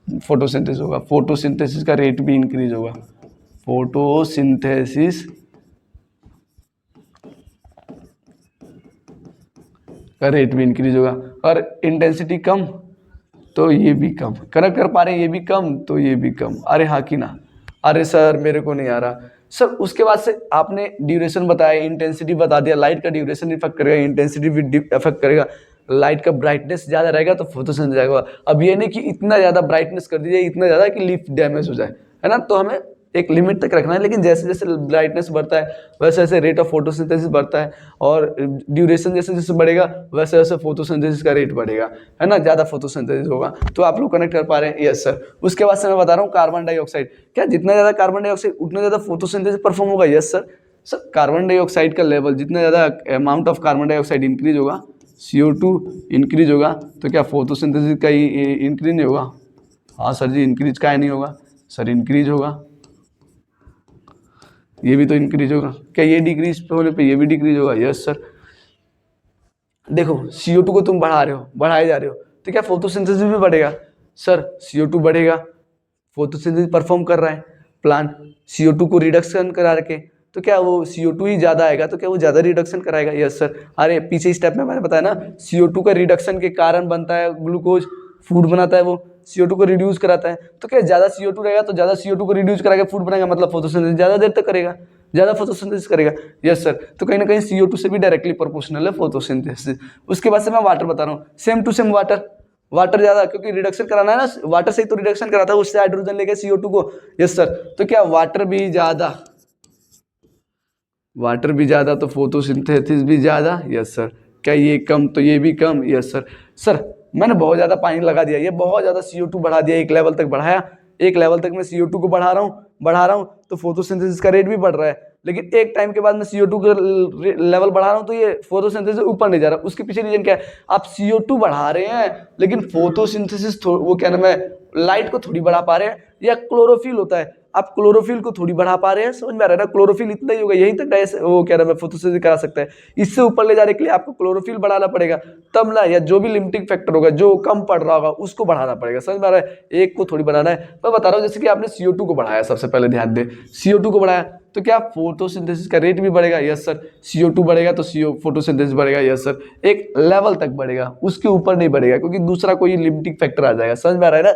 फोटोसिंथेसिस होगा, फोटोसिंथेसिस का रेट भी इंक्रीज होगा, फोटोसिंथेसिस का रेट भी इंक्रीज होगा। और इंटेंसिटी कम तो ये भी कम, कनेक्ट कर पा रहे हैं, ये भी कम तो ये भी कम। अरे हाँ कि ना, अरे सर मेरे को नहीं आ रहा सर। उसके बाद से आपने ड्यूरेशन बताया, इंटेंसिटी बता दिया, लाइट का ड्यूरेशन इफेक्ट करेगा, इंटेंसिटी भी इफेक्ट करेगा। लाइट का ब्राइटनेस ज़्यादा रहेगा तो फोटोसिंथेसिस जाएगा। अब ये नहीं कि इतना ज़्यादा ब्राइटनेस कर दीजिए, इतना ज़्यादा कि लीफ डैमेज हो जाए, है ना। तो हमें एक लिमिट तक रखना है, लेकिन जैसे जैसे ब्राइटनेस बढ़ता है वैसे वैसे रेट ऑफ फोटोसिंथेसिस बढ़ता है, और ड्यूरेशन जैसे जैसे बढ़ेगा वैसे वैसे फोटोसिंथेसिस का रेट बढ़ेगा, है ना, ज़्यादा फोटोसिंथेसिस होगा। तो आप लोग कनेक्ट कर पा रहे हैं, यस सर। उसके बाद से मैं बता रहा हूँ कार्बन डाइऑक्साइड, क्या जितना ज़्यादा कार्बन डाइऑक्साइड उतना ज़्यादा फोटोसिंथेसिस परफॉर्म होगा, yes sir. Sir carbon dioxide का लेवल जितना ज़्यादा amount of carbon dioxide increase होगा, CO2 इंक्रीज होगा, तो क्या फोटोसिंथेसिस का इंक्रीज नहीं होगा। हाँ सर जी, इंक्रीज का नहीं होगा सर, इंक्रीज होगा, ये भी तो इंक्रीज होगा। क्या ये डिक्रीज होने पे ये भी डिक्रीज होगा, यस सर। देखो CO2 को तुम बढ़ा रहे हो, बढ़ाए जा रहे हो, तो क्या फोटोसिंथेसिस भी बढ़ेगा सर, CO2 बढ़ेगा, फोटोसिंथेसिस परफॉर्म कर रहा है, प्लांट CO2 को रिडक्शन करा के, तो क्या वो CO2 ही ज़्यादा आएगा, तो क्या वो ज़्यादा रिडक्शन कराएगा? Yes sir. अरे पीछे स्टेप में मैंने बताया ना, CO2 का रिडक्शन के कारण बनता है ग्लूकोज, फूड बनाता है वो, CO2 को रिड्यूस कराता है। तो क्या ज़्यादा CO2 रहेगा तो ज़्यादा CO2 को रिड्यूस कराएगा, फूड बनाएगा, मतलब फोटोसिंथेसिस ज़्यादा देर तक करेगा, ज़्यादा फोटोसिंथेसिस करेगा। Yes sir. तो कहीं ना कहीं CO2 से भी डायरेक्टली प्रोपोर्शनल है फोटोसिंथेसिस। उसके बाद से मैं वाटर बता रहा हूँ, सेम टू सेम वाटर ज़्यादा, क्योंकि रिडक्शन कराना है ना, वाटर से ही तो रिडक्शन कराता है, उससे हाइड्रोजन लेके CO2 को। Yes sir. तो क्या वाटर भी ज़्यादा तो फोटोसिंथेसिस भी ज़्यादा। Yes sir. क्या ये कम तो ये भी कम। Yes sir. सर मैंने बहुत ज़्यादा पानी लगा दिया, ये बहुत ज़्यादा CO2 बढ़ा दिया, एक लेवल तक बढ़ाया, एक लेवल तक मैं CO2 को बढ़ा रहा हूँ तो फोटोसिंथेसिस का रेट भी बढ़ रहा है। लेकिन एक टाइम के बाद मैं CO2 का लेवल बढ़ा रहा हूँ तो ये फोटोसिंथेसिस ऊपर नहीं जा रहा। उसके पीछे रीजन क्या है? आप CO2 बढ़ा रहे हैं लेकिन फोटोसिंथेसिस वो क्या नाम है, लाइट को थोड़ी बढ़ा पा रहे हैं, या क्लोरोफिल होता है, आप क्लोरोफिल को थोड़ी बढ़ा पा रहे हैं। समझ में आ रहा है ना? क्लोरोफिल इतना ही होगा, यहीं तक वो क्या नाम है, फोटोसिंथेसिस करा सकता है। इससे ऊपर ले जाने के लिए आपको क्लोरोफिल बढ़ाना पड़ेगा, तब ना, या जो भी लिमिटिंग फैक्टर होगा जो कम पड़ रहा होगा उसको बढ़ाना पड़ेगा। समझ में आ रहा है? एक को थोड़ी बढ़ाना है। मैं बता रहा हूँ, जैसे कि आपने CO2 को बढ़ाया, सबसे पहले ध्यान दे, CO2 को बढ़ाया तो क्या फोटोसिंथेसिस का रेट भी बढ़ेगा। Yes sir. CO2 बढ़ेगा तो फोटोसिंथेसिस बढ़ेगा। Yes sir. एक लेवल तक बढ़ेगा, उसके ऊपर नहीं बढ़ेगा, क्योंकि दूसरा कोई लिमिटिंग फैक्टर आ जाएगा। समझ में आ रहा है ना?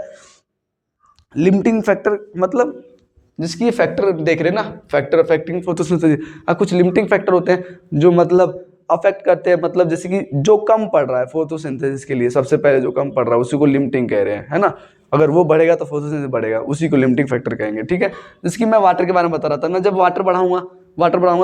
लिमिटिंग फैक्टर मतलब जिसकी ये फैक्टर देख रहे हैं ना, फैक्टर अफेक्टिंग फोटोसिंथेसिस, कुछ लिमिटिंग फैक्टर होते हैं जो मतलब अफेक्ट करते हैं, मतलब जैसे कि जो कम पड़ रहा है फोटोसिंथेसिस के लिए, सबसे पहले जो कम पड़ रहा है उसी को लिमिटिंग कह रहे हैं, है ना? अगर वो बढ़ेगा तो फोटोसिंथेसिस बढ़ेगा, उसी को लिमिटिंग फैक्टर कहेंगे। ठीक है। जैसे कि मैं वाटर के बारे में बता रहा था, मैं जब वाटर बढ़ाऊंगा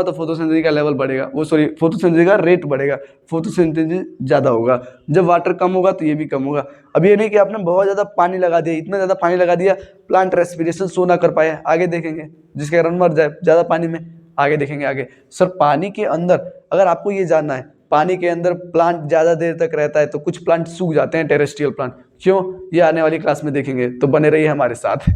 तो फोटोसिंथेसिस का लेवल बढ़ेगा, वो सॉरी फोटोसिंथेसिस का रेट बढ़ेगा, फोटोसिंथेसिस ज़्यादा होगा। जब वाटर कम होगा तो ये भी कम होगा। अब ये नहीं कि आपने बहुत ज़्यादा पानी लगा दिया, इतना ज़्यादा पानी लगा दिया प्लांट रेस्पिरेशन शो ना कर पाए, आगे देखेंगे, जिसके कारण मर जाए ज़्यादा पानी में, आगे देखेंगे आगे। सर पानी के अंदर, अगर आपको ये जानना है, पानी के अंदर प्लांट ज़्यादा देर तक रहता है तो कुछ प्लांट सूख जाते हैं, टेरेस्ट्रियल प्लांट। क्यों? ये आने वाली क्लास में देखेंगे, तो बने रहिए हमारे साथ।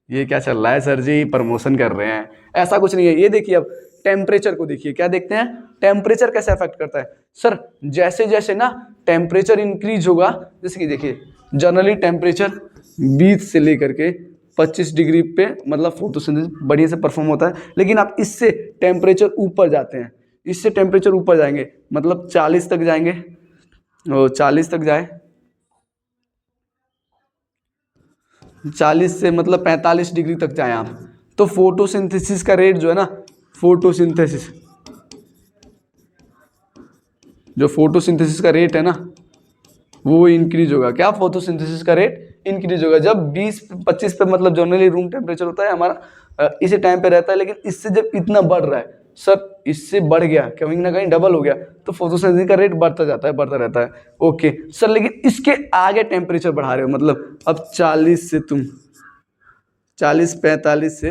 ये क्या चल रहा है सर जी, प्रमोशन कर रहे हैं? ऐसा कुछ नहीं है। ये देखिए, अब टेम्परेचर को देखिए, क्या देखते हैं, टेम्परेचर कैसे अफेक्ट करता है। सर जैसे जैसे ना टेम्परेचर इंक्रीज होगा, जैसे कि देखिए जनरली टेम्परेचर 20 से लेकर के 25 डिग्री पे मतलब फोटोसिंथेसिस बढ़िया से परफॉर्म होता है। लेकिन आप इससे टेम्परेचर ऊपर जाते हैं, इससे टेम्परेचर ऊपर जाएंगे, मतलब 40 तक जाएंगे, और 40 तक जाए, 40 से मतलब 45 डिग्री तक जाए आप, तो फोटोसिंथेसिस का रेट जो है ना, फोटोसिंथेसिस का रेट है ना, वो इंक्रीज होगा। क्या? फोटोसिंथेसिस का रेट इंक्रीज होगा। जब 20-25 पे मतलब जनरली रूम टेम्परेचर होता है हमारा, इसी टाइम पे रहता है, लेकिन इससे जब इतना बढ़ रहा है सर, इससे बढ़ गया, कहीं ना कहीं डबल हो गया, तो फोटोसिंथेसिस का रेट बढ़ता जाता है, बढ़ता रहता है। ओके सर, लेकिन इसके आगे टेम्परेचर बढ़ा रहे हो, मतलब अब 40 से तुम 40-45 से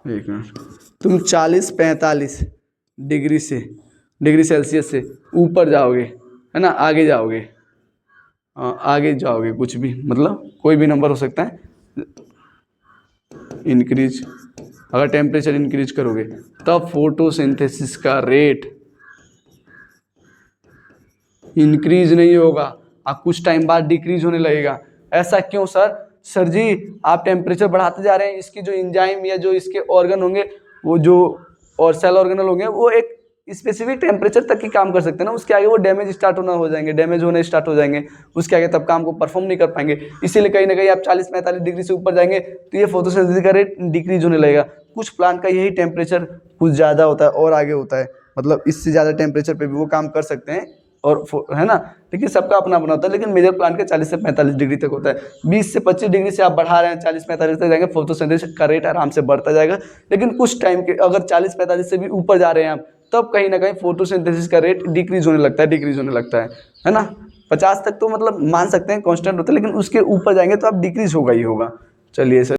एक मिनट, तुम 40-45 डिग्री सेल्सियस से ऊपर जाओगे, है ना, आगे जाओगे, आगे जाओगे, कुछ भी मतलब कोई भी नंबर हो सकता है, इंक्रीज, अगर टेम्परेचर इंक्रीज करोगे तब फोटोसिंथेसिस का रेट इंक्रीज नहीं होगा, आप कुछ टाइम बाद डिक्रीज होने लगेगा। ऐसा क्यों सर? सर जी आप टेम्परेचर बढ़ाते जा रहे हैं, इसकी जो एंजाइम या जो इसके ऑर्गन होंगे, वो जो और सेल ऑर्गेनल होंगे, वो एक स्पेसिफिक टेम्परेचर तक ही काम कर सकते हैं ना, उसके आगे वो डैमेज होने स्टार्ट हो जाएंगे, उसके आगे तब काम को परफॉर्म नहीं कर पाएंगे। इसीलिए कहीं ना कहीं आप 40-45 डिग्री से ऊपर जाएंगे तो ये फोटोसिंथेसिस का रेट डिक्रीज होने लगेगा। कुछ प्लांट का यही टेम्परेचर कुछ ज़्यादा होता है और आगे होता है, मतलब इससे ज़्यादा टेम्परेचर पे भी वो काम कर सकते हैं, और है ना, लेकिन सबका अपना अपना होता है। लेकिन मेजर प्लांट का 40 से 45 डिग्री तक होता है। 20 से 25 डिग्री से आप बढ़ा रहे हैं, 40-45 तक जाएंगे, फोटोसिंथेसिस का रेट आराम से बढ़ता जाएगा। लेकिन कुछ टाइम के अगर 40-45 से भी ऊपर जा रहे हैं आप, तब कहीं ना कहीं फोटोसिंथेसिस का रेट डिक्रीज होने लगता है ना। 50 तक तो मतलब मान सकते हैं कांस्टेंट होता है, लेकिन उसके ऊपर जाएंगे तो आप डिक्रीज होगा ही होगा। चलिए सर।